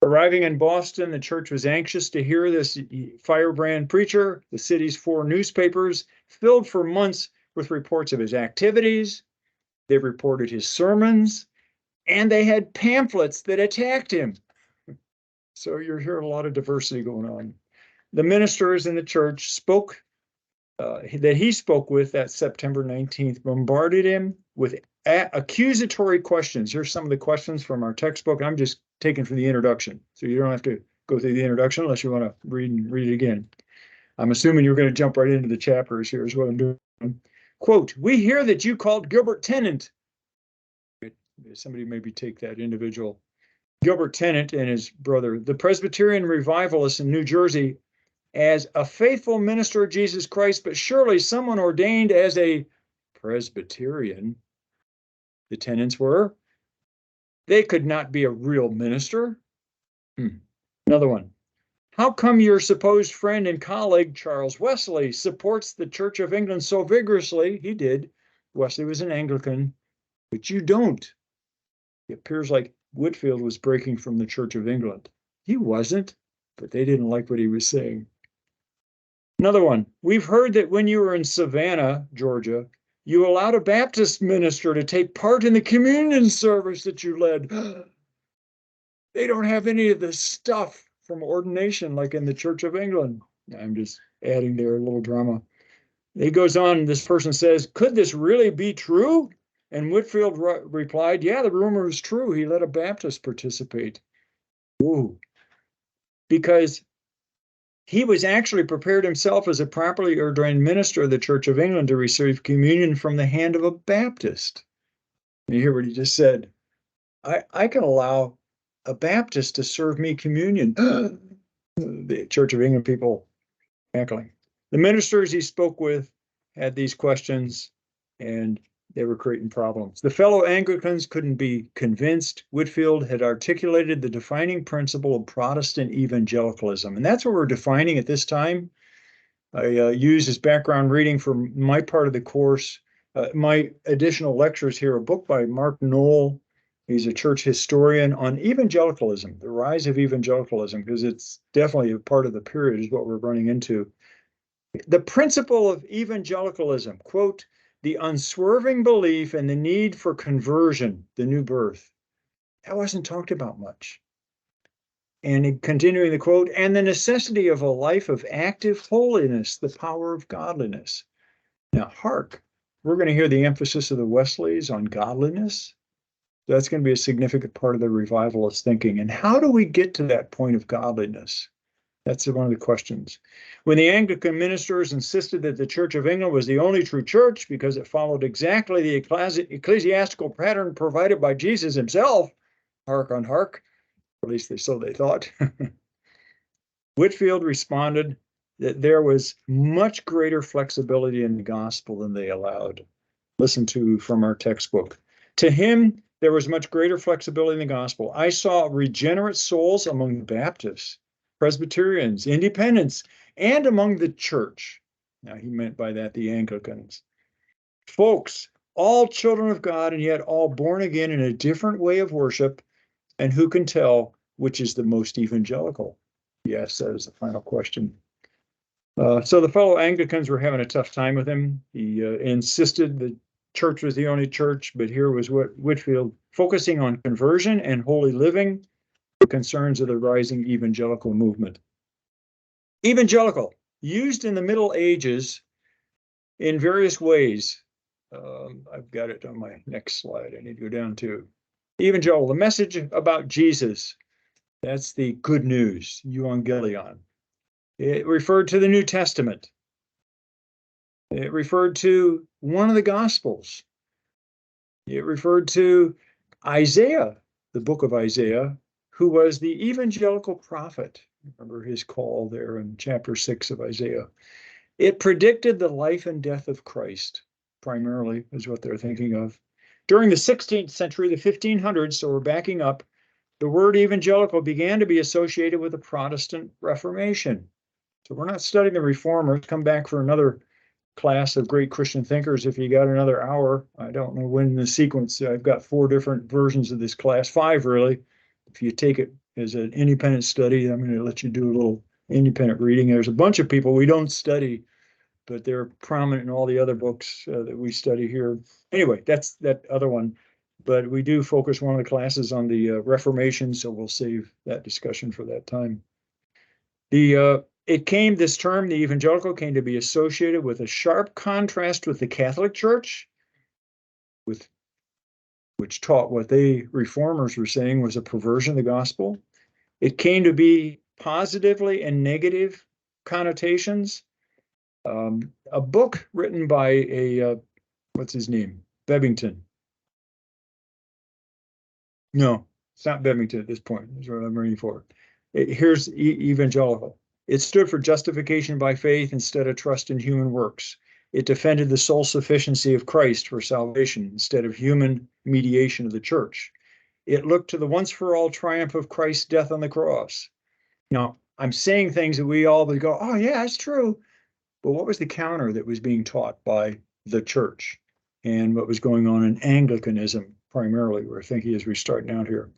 Arriving in Boston, the church was anxious to hear this firebrand preacher. The city's 4 newspapers filled for months with reports of his activities. They reported his sermons. and they had pamphlets that attacked him. So you're hearing a lot of diversity going on. The ministers in the church spoke, that he spoke with that September 19th, bombarded him with accusatory questions. Here's some of the questions from our textbook. I'm just taking from the introduction, so you don't have to go through the introduction unless you want to read it again. I'm assuming you're going to jump right into the chapters. Here's what I'm doing. Quote, we hear that you called Gilbert Tennant. Somebody maybe take that individual. Gilbert Tennant and his brother, the Presbyterian Revivalists in New Jersey, as a faithful minister of Jesus Christ, but surely someone ordained as a Presbyterian. The Tennants were. They could not be a real minister. Another one. How come your supposed friend and colleague, Charles Wesley, supports the Church of England so vigorously? He did. Wesley was an Anglican, but you don't. It appears like Whitefield was breaking from the Church of England. He wasn't, but they didn't like what he was saying. Another one. We've heard that when you were in Savannah, Georgia, you allowed a Baptist minister to take part in the communion service that you led. They don't have any of the stuff from ordination like in the Church of England. I'm just adding there a little drama. He goes on, this person says, could this really be true? And Whitefield replied, yeah, the rumor is true. He let a Baptist participate. Ooh. Because he was actually prepared himself as a properly ordained minister of the Church of England to receive communion from the hand of a Baptist. You hear what he just said? I can allow a Baptist to serve me communion. The Church of England people cackling. The ministers he spoke with had these questions, and they were creating problems. The fellow Anglicans couldn't be convinced. Whitefield had articulated the defining principle of Protestant evangelicalism, and that's what we're defining at this time. I use as background reading for my part of the course, my additional lectures here, a book by Mark Knoll. He's a church historian on evangelicalism, the rise of evangelicalism, because it's definitely a part of the period is what we're running into. The principle of evangelicalism, quote, the unswerving belief and the need for conversion, the new birth. That wasn't talked about much. And continuing the quote, and the necessity of a life of active holiness, the power of godliness. Now, hark, we're going to hear the emphasis of the Wesleys on godliness. That's going to be a significant part of the revivalist thinking. And how do we get to that point of godliness? That's one of the questions. When the Anglican ministers insisted that the Church of England was the only true church because it followed exactly the ecclesiastical pattern provided by Jesus himself, hark on hark, at least so they thought, Whitefield responded that there was much greater flexibility in the gospel than they allowed. Listen to from our textbook. To him, there was much greater flexibility in the gospel. I saw regenerate souls among the Baptists, Presbyterians, Independents, and among the church. Now, he meant by that the Anglicans. Folks, all children of God, and yet all born again in a different way of worship, and who can tell which is the most evangelical? Yes, that is the final question. So the fellow Anglicans were having a tough time with him. He insisted the church was the only church, but here was Whitefield focusing on conversion and holy living, the concerns of the rising evangelical movement. Evangelical, used in the Middle Ages in various ways. I've got it on my next slide. I need to go down to evangelical, the message about Jesus. That's the good news, euangelion. It referred to the New Testament. It referred to one of the Gospels. It referred to Isaiah, the book of Isaiah, who was the evangelical prophet. Remember his call there in chapter 6 of Isaiah. It predicted the life and death of Christ, primarily, is what they're thinking of. During the 16th century, the 1500s, so we're backing up, the word evangelical began to be associated with the Protestant Reformation. So we're not studying the Reformers. Come back for another class of great Christian thinkers if you got another hour. I don't know when the sequence. I've got 4 different versions of this class, 5 really. If you take it as an independent study, I'm going to let you do a little independent reading. There's a bunch of people we don't study, but they're prominent in all the other books that we study here. Anyway, that's that other one. but we do focus one of the classes on the Reformation, so we'll save that discussion for that time. This term, the evangelical, came to be associated with a sharp contrast with the Catholic Church, which taught what they reformers were saying was a perversion of the gospel. It came to be positively and negative connotations. A book written by what's his name? Bebington. No, it's not Bebington at this point, is what I'm reading for. Here's evangelical. It stood for justification by faith instead of trust in human works. It defended the sole sufficiency of Christ for salvation instead of human mediation of the church. It looked to the once-for-all triumph of Christ's death on the cross. Now, I'm saying things that we all would go, oh yeah, it's true. But what was the counter that was being taught by the church and what was going on in Anglicanism primarily, we're thinking as we start out here.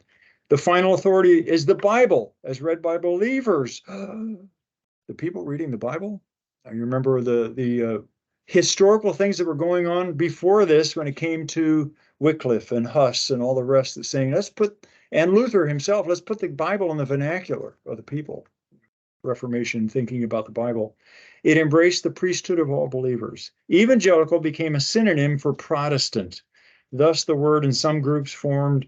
The final authority is the Bible, as read by believers. The people reading the Bible? I remember the historical things that were going on before this when it came to Wycliffe and Huss and all the rest that's saying, and Luther himself, let's put the Bible in the vernacular of the people. Reformation thinking about the Bible. It embraced the priesthood of all believers. Evangelical became a synonym for Protestant. Thus, the word in some groups formed,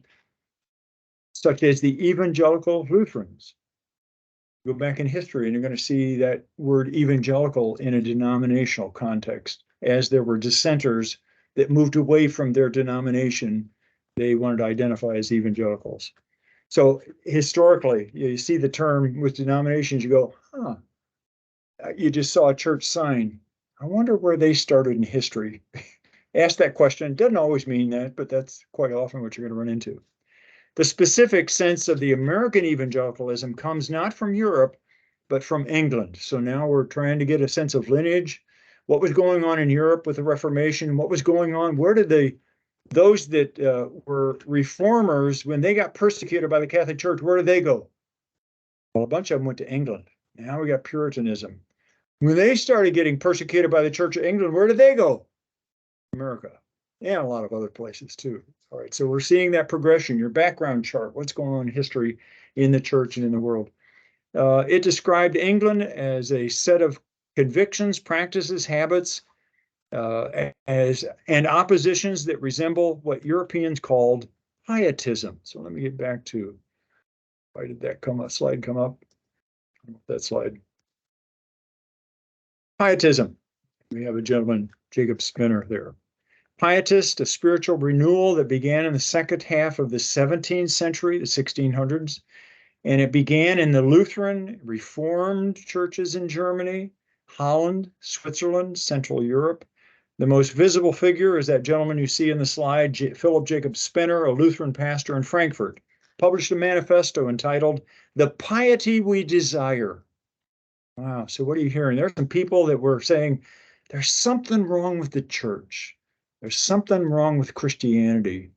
such as the evangelical Lutherans. Go back in history and you're going to see that word evangelical in a denominational context. As there were dissenters that moved away from their denomination, they wanted to identify as evangelicals. So historically, you see the term with denominations, you go, huh, you just saw a church sign. I wonder where they started in history. Ask that question. It doesn't always mean that, but that's quite often what you're going to run into. The specific sense of the American evangelicalism comes not from Europe, but from England. So now we're trying to get a sense of lineage. What was going on in Europe with the Reformation? What was going on? Where did those that were reformers, when they got persecuted by the Catholic Church, where did they go? Well, a bunch of them went to England. Now we got Puritanism. When they started getting persecuted by the Church of England, where did they go? America. And a lot of other places too. All right, so we're seeing that progression, your background chart, what's going on in history in the church and in the world. It described England as a set of convictions, practices, habits, and oppositions that resemble what Europeans called pietism. So let me get back to, why did that slide come up? That slide. Pietism. We have a gentleman, Jacob Spinner there. Pietist, a spiritual renewal that began in the second half of the 17th century, the 1600s, and it began in the Lutheran Reformed churches in Germany, Holland, Switzerland, Central Europe. The most visible figure is that gentleman you see in the slide, Philip Jacob Spinner, a Lutheran pastor in Frankfurt, published a manifesto entitled, "The Piety We Desire." Wow, so what are you hearing? There's some people that were saying, there's something wrong with the church. There's something wrong with Christianity.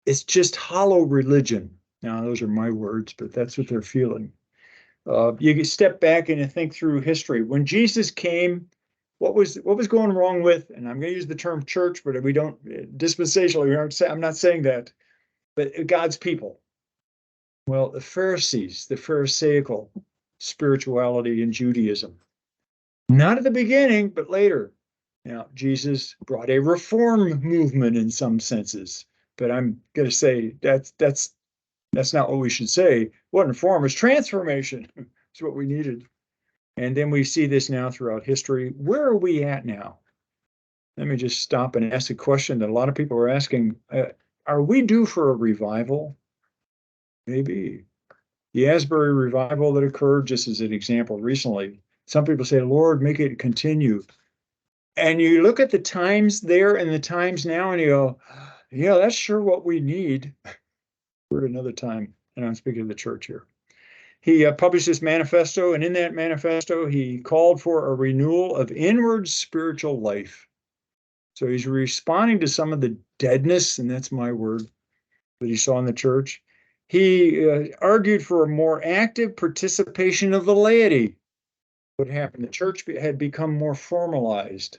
It's just hollow religion. Now, those are my words, but that's what they're feeling. You can step back and think through history. When Jesus came, what was going wrong with, and I'm going to use the term church, but we don't, dispensationally, I'm not saying that, but God's people. Well, the Pharisees, the Pharisaical spirituality in Judaism. Not at the beginning, but later. Now, Jesus brought a reform movement in some senses, but I'm going to say that's not what we should say. It wasn't reform, it was transformation. It's what we needed. And then we see this now throughout history. Where are we at now? Let me just stop and ask a question that a lot of people are asking. Are we due for a revival? Maybe. The Asbury revival that occurred, just as an example recently, some people say, Lord, make it continue. And you look at the times there and the times now, and you go, yeah, that's sure what we need. We're at another time, and I'm speaking of the church here. He published this manifesto, and in that manifesto, he called for a renewal of inward spiritual life. So he's responding to some of the deadness, and that's my word, that he saw in the church. He argued for a more active participation of the laity. What happened? The church had become more formalized.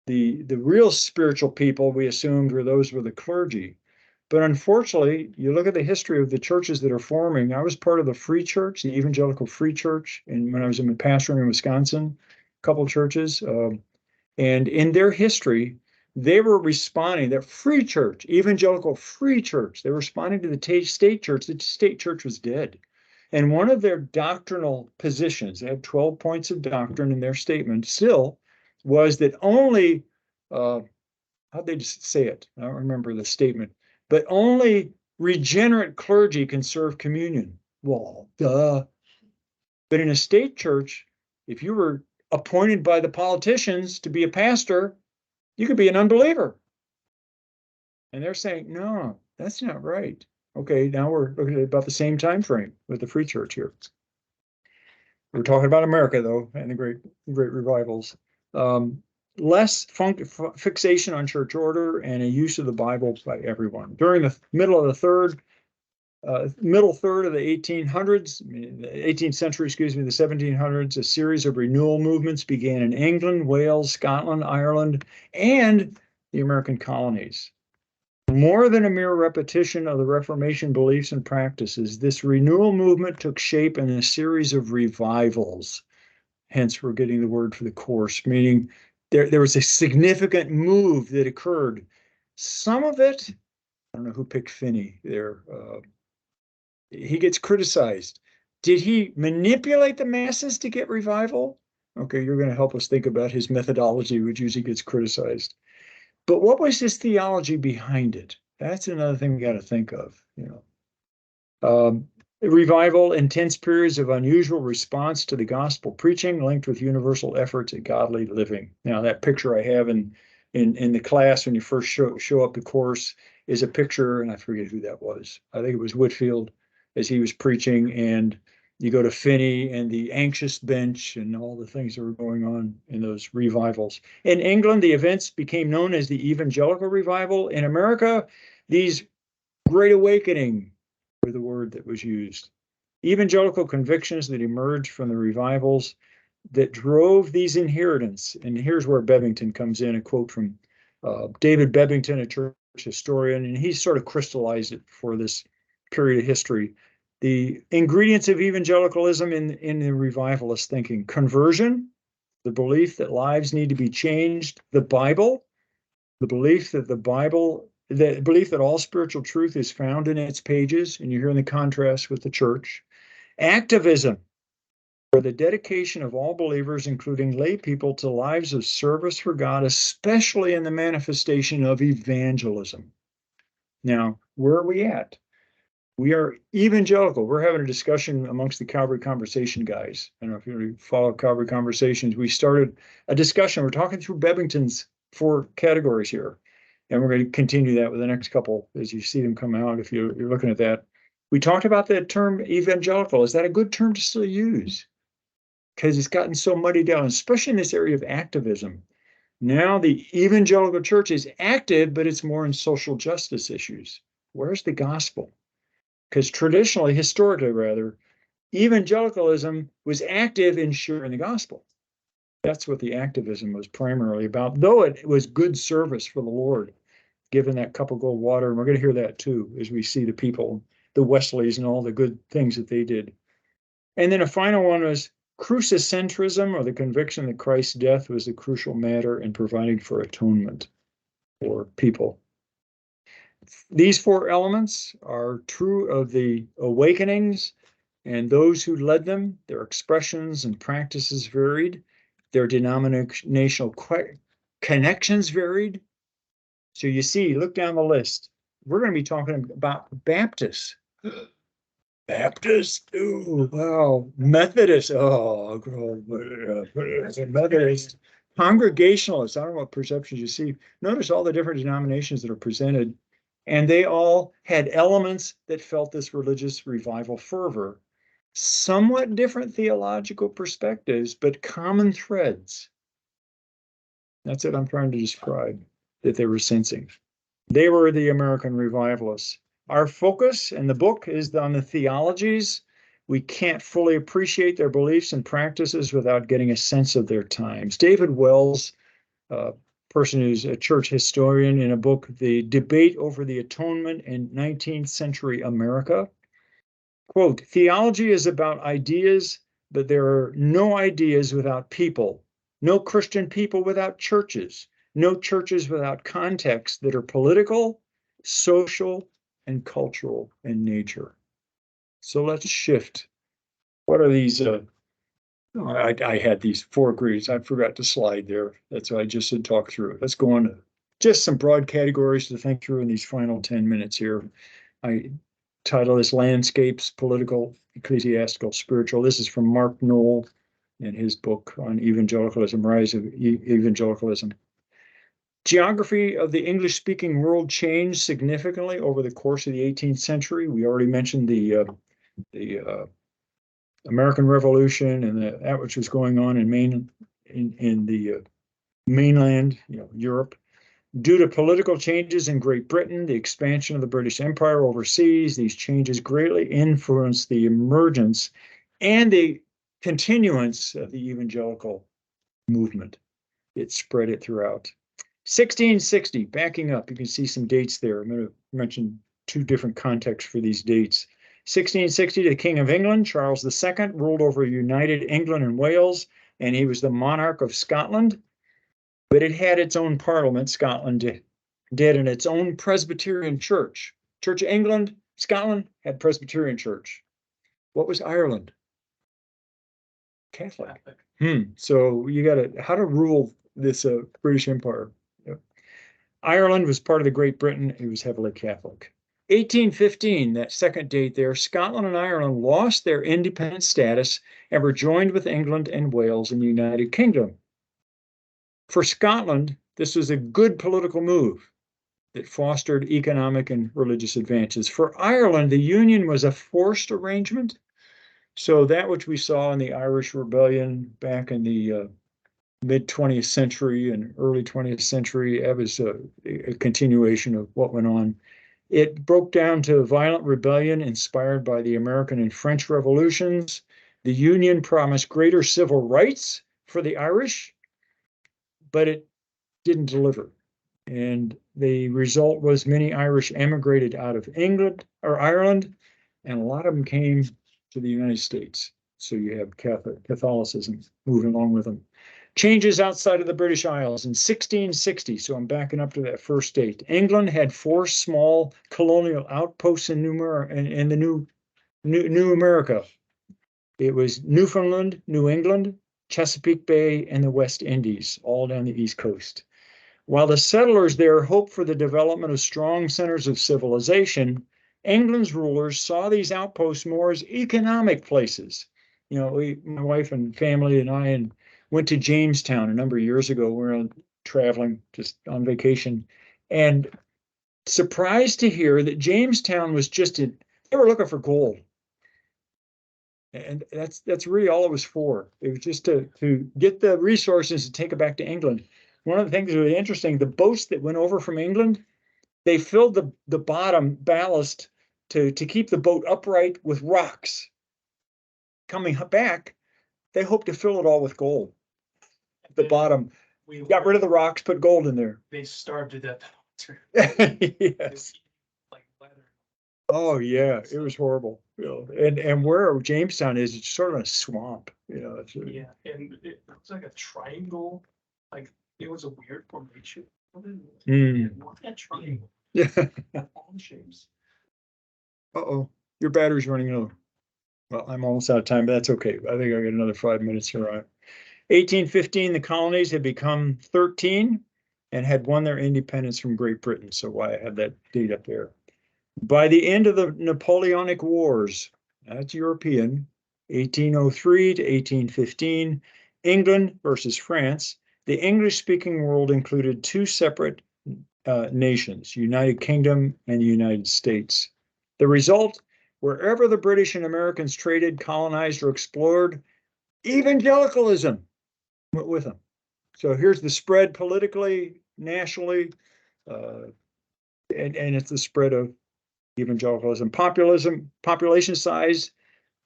The real spiritual people we assumed were the clergy. But unfortunately, you look at the history of the churches that are forming. I was part of the Free Church, the Evangelical Free Church, and when I was pastoring in Wisconsin, a couple of churches, and in their history, they were responding. That Free Church, Evangelical Free Church, they were responding to the state church. The state church was dead, and one of their doctrinal positions, they had 12 points of doctrine in their statement, still was that only. How'd they say it? I don't remember the statement, but only regenerate clergy can serve communion. Well, duh. But in a state church, if you were appointed by the politicians to be a pastor, you could be an unbeliever. And they're saying, no, that's not right. Okay, now we're looking at about the same time frame with the Free Church here. We're talking about America, though, and the great revivals. Less fixation on church order and a use of the Bible by everyone. During the middle third of the 1800s, the 18th century, excuse me, the 1700s, a series of renewal movements began in England, Wales, Scotland, Ireland, and the American colonies. More than a mere repetition of the Reformation beliefs and practices, this renewal movement took shape in a series of revivals. Hence, we're getting the word for the course, meaning there was a significant move that occurred. Some of it, I don't know who picked Finney there. He gets criticized. Did he manipulate the masses to get revival? Okay, you're going to help us think about his methodology, which usually gets criticized. But what was his theology behind it? That's another thing we got to think of, Revival, intense periods of unusual response to the gospel preaching linked with universal efforts at godly living. Now, that picture I have in the class when you first show up the course is a picture, and I forget who that was. I think it was Whitfield as he was preaching, and you go to Finney and the anxious bench and all the things that were going on in those revivals. In England, the events became known as the Evangelical Revival. In America, these Great Awakening were the word that was used. Evangelical convictions that emerged from the revivals that drove these inheritance. And here's where Bebbington comes in, a quote from David Bebbington, a church historian, and he sort of crystallized it for this period of history. The ingredients of evangelicalism in the revivalist thinking: conversion, the belief that lives need to be changed, the Bible, the belief that the belief that all spiritual truth is found in its pages, and you're hearing the contrast with the church. Activism, for the dedication of all believers, including lay people, to lives of service for God, especially in the manifestation of evangelism. Now, where are we at? We are evangelical. We're having a discussion amongst the Calvary Conversation guys. I don't know if you follow Calvary Conversations. We started a discussion. We're talking through Bebbington's 4 categories here. And we're going to continue that with the next couple as you see them come out, if you're looking at that. We talked about the term evangelical. Is that a good term to still use? Because it's gotten so muddied down, especially in this area of activism. Now the evangelical church is active, but it's more in social justice issues. Where's the gospel? Because traditionally, historically rather, evangelicalism was active in sharing the gospel. That's what the activism was primarily about, though it was good service for the Lord, giving that cup of cold water. And we're going to hear that too, as we see the people, the Wesleys and all the good things that they did. And then a final one was crucicentrism, or the conviction that Christ's death was the crucial matter in providing for atonement for people. These 4 elements are true of the awakenings and those who led them. Their expressions and practices varied. Their denominational connections varied. So you see, look down the list. We're going to be talking about Baptists. Baptist, ooh, wow. Methodist, oh, Methodist. Congregationalists, I don't know what perceptions you see. Notice all the different denominations that are presented, and they all had elements that felt this religious revival fervor. Somewhat different theological perspectives, but common threads. That's what I'm trying to describe, that they were sensing. They were the American revivalists. Our focus in the book is on the theologies. We can't fully appreciate their beliefs and practices without getting a sense of their times. David Wells person who's a church historian in a book, The Debate Over the Atonement in 19th Century America. Quote, theology is about ideas, but there are no ideas without people, no Christian people without churches, no churches without contexts that are political, social, and cultural in nature. So let's shift. What are these? I had these 4 grades. I forgot to slide there. That's why I just said talk through it. Let's go on to just some broad categories to think through in these final 10 minutes here. I title this Landscapes, Political, Ecclesiastical, Spiritual. This is from Mark Knoll in his book on evangelicalism, Rise of Evangelicalism. Geography of the English-speaking world changed significantly over the course of the 18th century. We already mentioned the American Revolution and that which was going on in the mainland, Europe. Due to political changes in Great Britain, the expansion of the British Empire overseas, these changes greatly influenced the emergence and the continuance of the evangelical movement. It spread it throughout. 1660, backing up, you can see some dates there. I'm going to mention 2 different contexts for these dates. 1660, the King of England, Charles II, ruled over united England and Wales, and he was the monarch of Scotland. But it had its own parliament, Scotland did, and its own Presbyterian church. Church of England, Scotland had Presbyterian church. What was Ireland? Catholic. So you got how to rule this British Empire. Yep. Ireland was part of the Great Britain. It was heavily Catholic. 1815, that second date there, Scotland and Ireland lost their independent status and were joined with England and Wales in the United Kingdom. For Scotland, this was a good political move that fostered economic and religious advances. For Ireland, the union was a forced arrangement. So that which we saw in the Irish Rebellion back in the mid-20th century and early 20th century, that was a continuation of what went on. It broke down to violent rebellion inspired by the American and French revolutions. The union promised greater civil rights for the Irish, but it didn't deliver. And the result was many Irish emigrated out of England or Ireland, and a lot of them came to the United States. So you have Catholicism moving along with them. Changes outside of the British Isles in 1660. So I'm backing up to that first date. England had 4 small colonial outposts in the New America. It was Newfoundland, New England, Chesapeake Bay, and the West Indies, all down the East Coast. While the settlers there hoped for the development of strong centers of civilization, England's rulers saw these outposts more as economic places. My wife and family and I went to Jamestown a number of years ago. We were traveling just on vacation, and surprised to hear that Jamestown was they were looking for gold. And that's really all it was for. It was just to get the resources to take it back to England. One of the things that was really interesting, the boats that went over from England, they filled the bottom ballast to keep the boat upright with rocks. Coming back, they hoped to fill it all with gold. The bottom, We got rid of the rocks, put gold in there. They starved to death. Yes. Like leather. Oh yeah, it was horrible. And where Jamestown is, it's sort of a swamp. It's Yeah, and it was like a triangle. Like it was a weird formation. Why a triangle? Yeah. All shapes. Uh-oh, your battery's running low. Well, I'm almost out of time, but that's okay. I think I got another 5 minutes here on it. 1815, the colonies had become 13 and had won their independence from Great Britain. So why I had that date up there. By the end of the Napoleonic Wars, that's European, 1803 to 1815, England versus France, the English-speaking world included 2 separate nations, United Kingdom and the United States. The result, wherever the British and Americans traded, colonized, or explored, evangelicalism went with them. So here's the spread politically, nationally, and it's the spread of evangelicalism. Population size,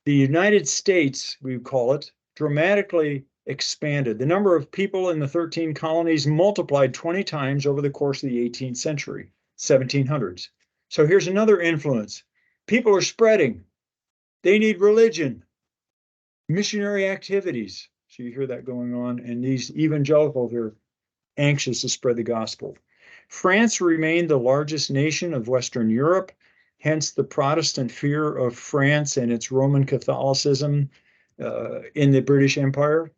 the United States, we call it, dramatically expanded. The number of people in the 13 colonies multiplied 20 times over the course of the 18th century, 1700s. So here's another influence. People are spreading. They need religion, missionary activities. So you hear that going on, and these evangelicals are anxious to spread the gospel. France remained the largest nation of Western Europe, hence the Protestant fear of France and its Roman Catholicism in the British Empire.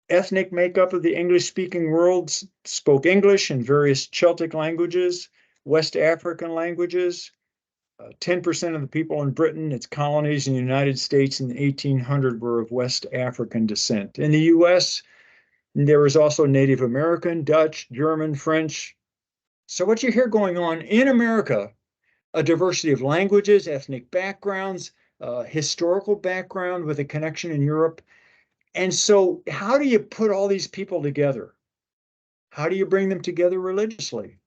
Ethnic makeup of the English-speaking world spoke English and various Celtic languages, West African languages. 10% of the people in Britain, its colonies in the United States in 1800 were of West African descent. In the US, there was also Native American, Dutch, German, French. So what you hear going on in America, a diversity of languages, ethnic backgrounds, historical background with a connection in Europe. And so how do you put all these people together? How do you bring them together religiously?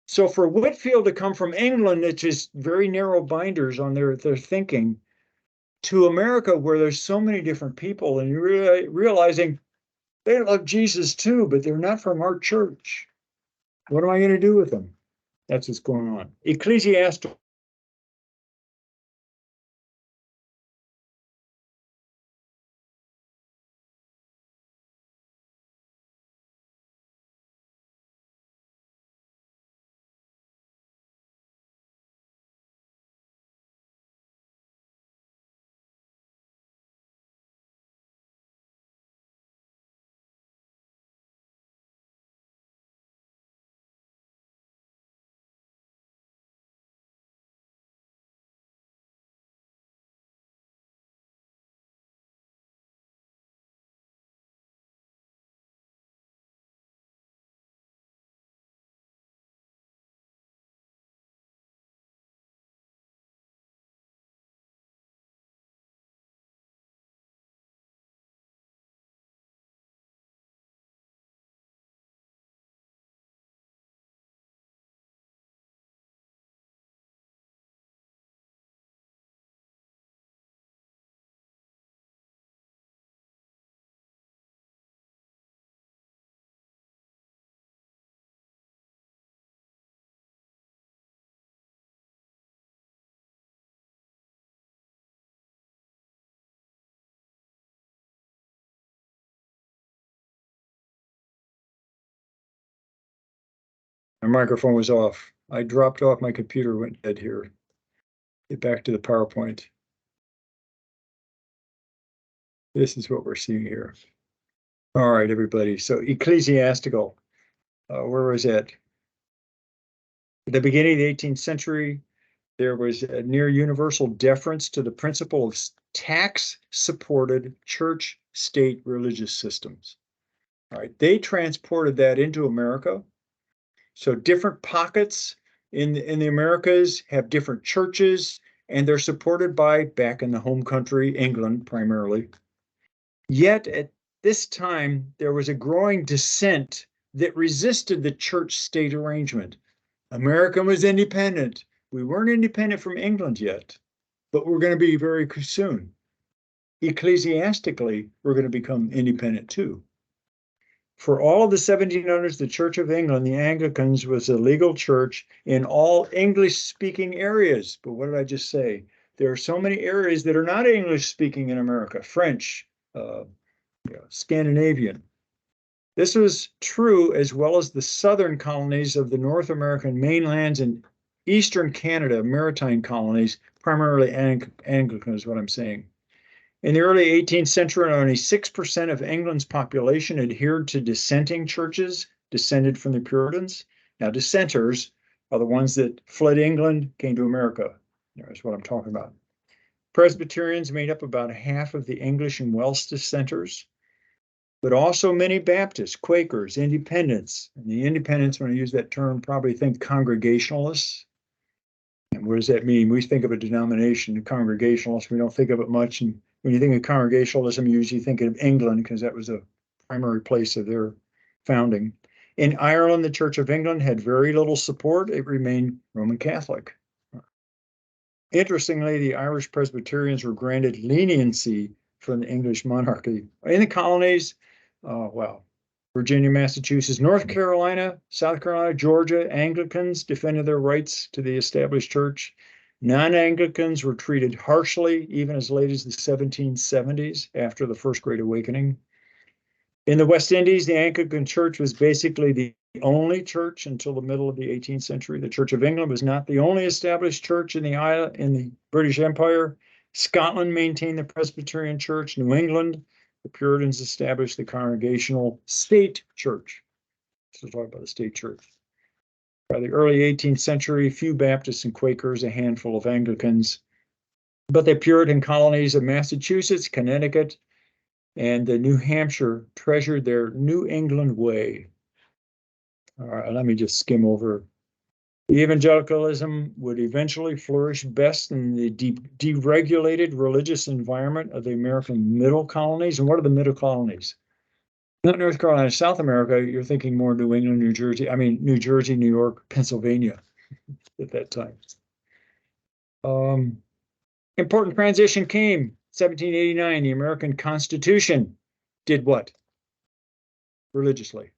So for Whitefield to come from England, it's just very narrow binders on their thinking, to America where there's so many different people, and you're realizing they love Jesus too, but they're not from our church. What am I going to do with them? That's what's going on. Ecclesiastical. My microphone was off. I dropped off my computer, went dead here. Get back to the PowerPoint. This is what we're seeing here. All right, everybody. So ecclesiastical, where was it? At the beginning of the 18th century, there was a near universal deference to the principle of tax-supported church-state religious systems. All right, they transported that into America. So different pockets in the Americas have different churches, and they're supported by, back in the home country, England primarily. Yet at this time, there was a growing dissent that resisted the church-state arrangement. America was independent. We weren't independent from England yet, but we're going to be very soon. Ecclesiastically, we're going to become independent too. For all of the 1700s, the Church of England, the Anglicans, was a legal church in all English-speaking areas. But what did I just say? There are so many areas that are not English-speaking in America, French, Scandinavian. This was true as well as the southern colonies of the North American mainlands and eastern Canada, maritime colonies, primarily Anglican is what I'm saying. In the early 18th century, only 6% of England's population adhered to dissenting churches, descended from the Puritans. Now, dissenters are the ones that fled England, came to America. That's what I'm talking about. Presbyterians made up about half of the English and Welsh dissenters, but also many Baptists, Quakers, Independents. And the Independents, when I use that term, probably think Congregationalists. And what does that mean? We think of a denomination, a Congregationalist. We don't think of it much. And when you think of Congregationalism, you usually think of England because that was the primary place of their founding. In Ireland, the Church of England had very little support. It remained Roman Catholic. Interestingly, the Irish Presbyterians were granted leniency from the English monarchy. In the colonies, well, Virginia, Massachusetts, North Carolina, South Carolina, Georgia, Anglicans defended their rights to the established church. Non-Anglicans were treated harshly, even as late as the 1770s, after the First Great Awakening. In the West Indies, the Anglican Church was basically the only church until the middle of the 18th century. The Church of England was not the only established church in the British Empire. Scotland maintained the Presbyterian Church. New England, the Puritans established the Congregational State Church. So we're talking about the state church. By the early 18th century, few Baptists and Quakers, a handful of Anglicans, but the Puritan colonies of Massachusetts, Connecticut, and New Hampshire treasured their New England way. All right, let me just skim over. Evangelicalism would eventually flourish best in the deregulated religious environment of the American middle colonies. And what are the middle colonies? Not North Carolina, South America. You're thinking more New England, New Jersey. I mean, New Jersey, New York, Pennsylvania at that time. Important transition came. 1789, the American Constitution did what? Religiously.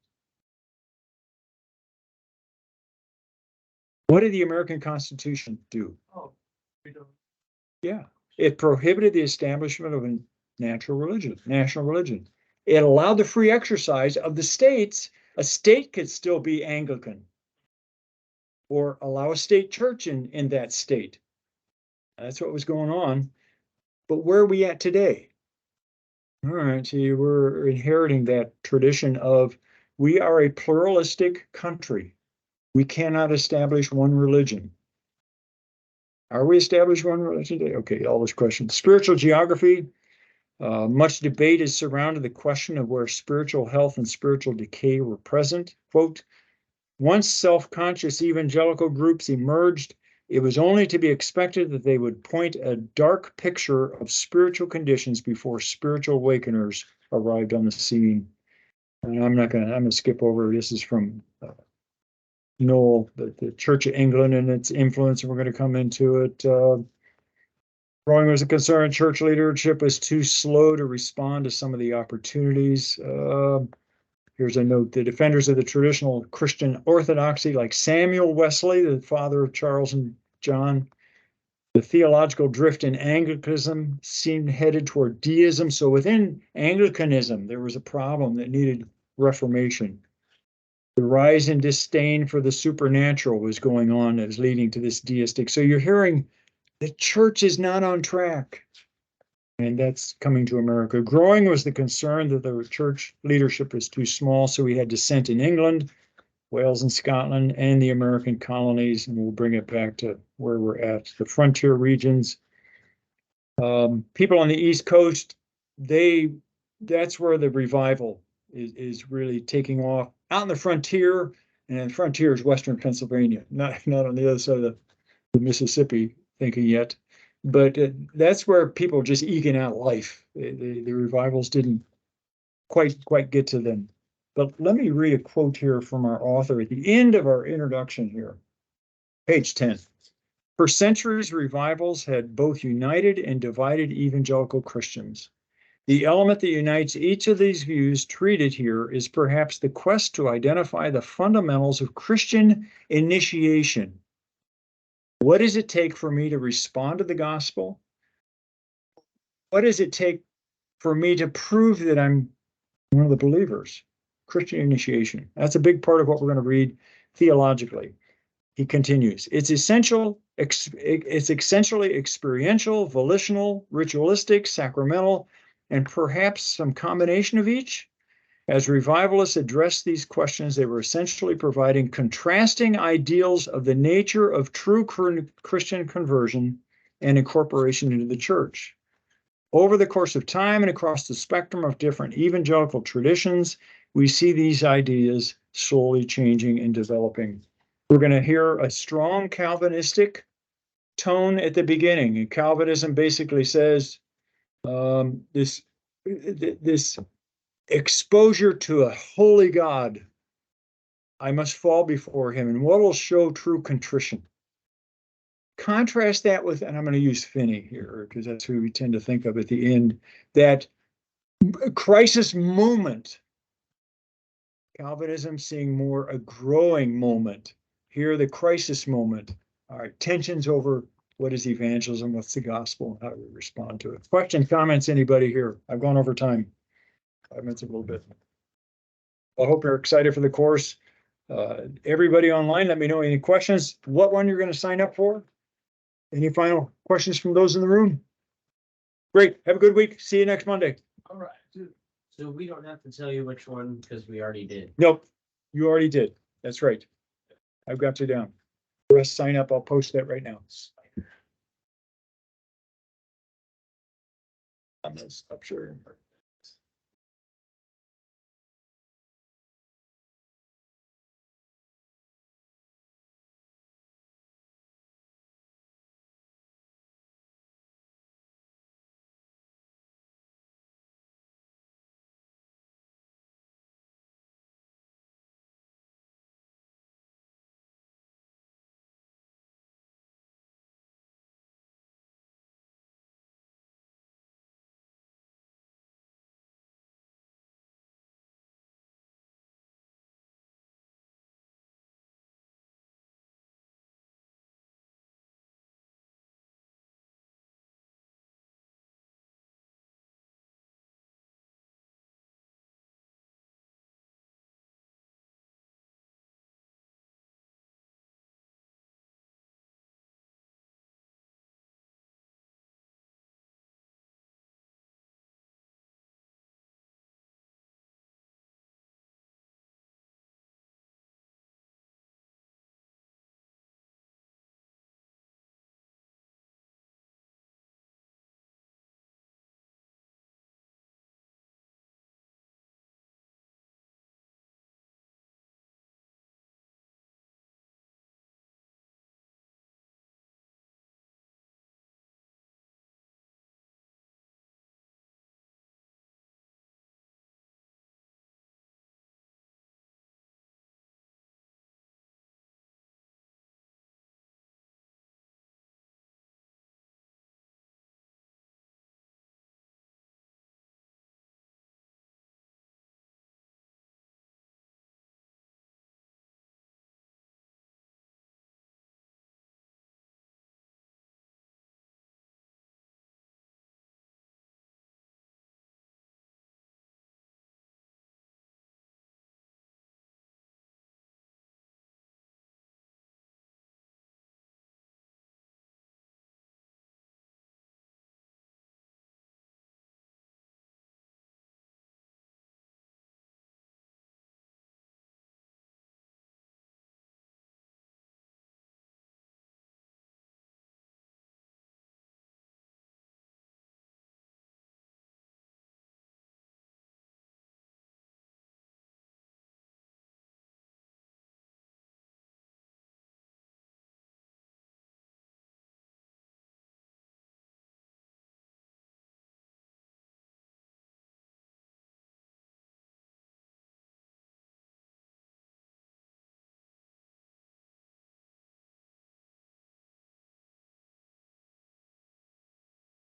What did the American Constitution do? Oh, we don't. Yeah, it prohibited the establishment of a national religion. It allowed the free exercise of the states. A state could still be Anglican or allow a state church in that state. That's what was going on. But where are we at today? All right, see, we're inheriting that tradition of we are a pluralistic country. We cannot establish one religion. Are we established one religion today? Okay, all those questions. Spiritual geography. Much debate is surrounded the question of where spiritual health and spiritual decay were present. Quote, once self-conscious evangelical groups emerged, it was only to be expected that they would point a dark picture of spiritual conditions before spiritual awakeners arrived on the scene. And I'm gonna skip over, this is from Noel, the Church of England and its influence, and we're gonna come into it. Growing was a concern. Church leadership was too slow to respond to some of the opportunities. Here's a note. The defenders of the traditional Christian orthodoxy, like Samuel Wesley, the father of Charles and John, the theological drift in Anglicanism seemed headed toward deism. So within Anglicanism, there was a problem that needed reformation. The rise in disdain for the supernatural was going on that was leading to this deistic. So you're hearing the church is not on track. And that's coming to America. Growing was the concern that the church leadership was too small, so we had dissent in England, Wales and Scotland, and the American colonies, and we'll bring it back to where we're at, the frontier regions. People on the East Coast, that's where the revival is really taking off. Out in the frontier, and the frontier is Western Pennsylvania, not on the other side of the Mississippi thinking yet. But that's where people are just eking out life. The revivals didn't quite get to them. But let me read a quote here from our author at the end of our introduction here. Page 10. For centuries, revivals had both united and divided evangelical Christians. The element that unites each of these views treated here is perhaps the quest to identify the fundamentals of Christian initiation. What does it take for me to respond to the gospel? What does it take for me to prove that I'm one of the believers? Christian initiation. That's a big part of what we're going to read theologically. He continues, it's essentially experiential, volitional, ritualistic, sacramental, and perhaps some combination of each. As revivalists addressed these questions, they were essentially providing contrasting ideals of the nature of true Christian conversion and incorporation into the church. Over the course of time and across the spectrum of different evangelical traditions, we see these ideas slowly changing and developing. We're going to hear a strong Calvinistic tone at the beginning, and Calvinism basically says this exposure to a holy God, I must fall before him, and what will show true contrition? contrast that with, and I'm going to use Finney here because that's who we tend to think of at the end, that crisis moment. Calvinism seeing more a growing moment. Here, the crisis moment. All right, tensions over what is evangelism, what's the gospel, how do we respond to it? Questions, comments, anybody here? I've gone over time. 5 minutes, a little bit. I hope you're excited for the course. Everybody online, let me know any questions. What one you're going to sign up for? Any final questions from those in the room? Great. Have a good week. See you next Monday. All right. So we don't have to tell you which one because we already did. Nope, you already did. That's right. I've got you down. The rest sign up. I'll post that right now. I'm gonna stop sharing.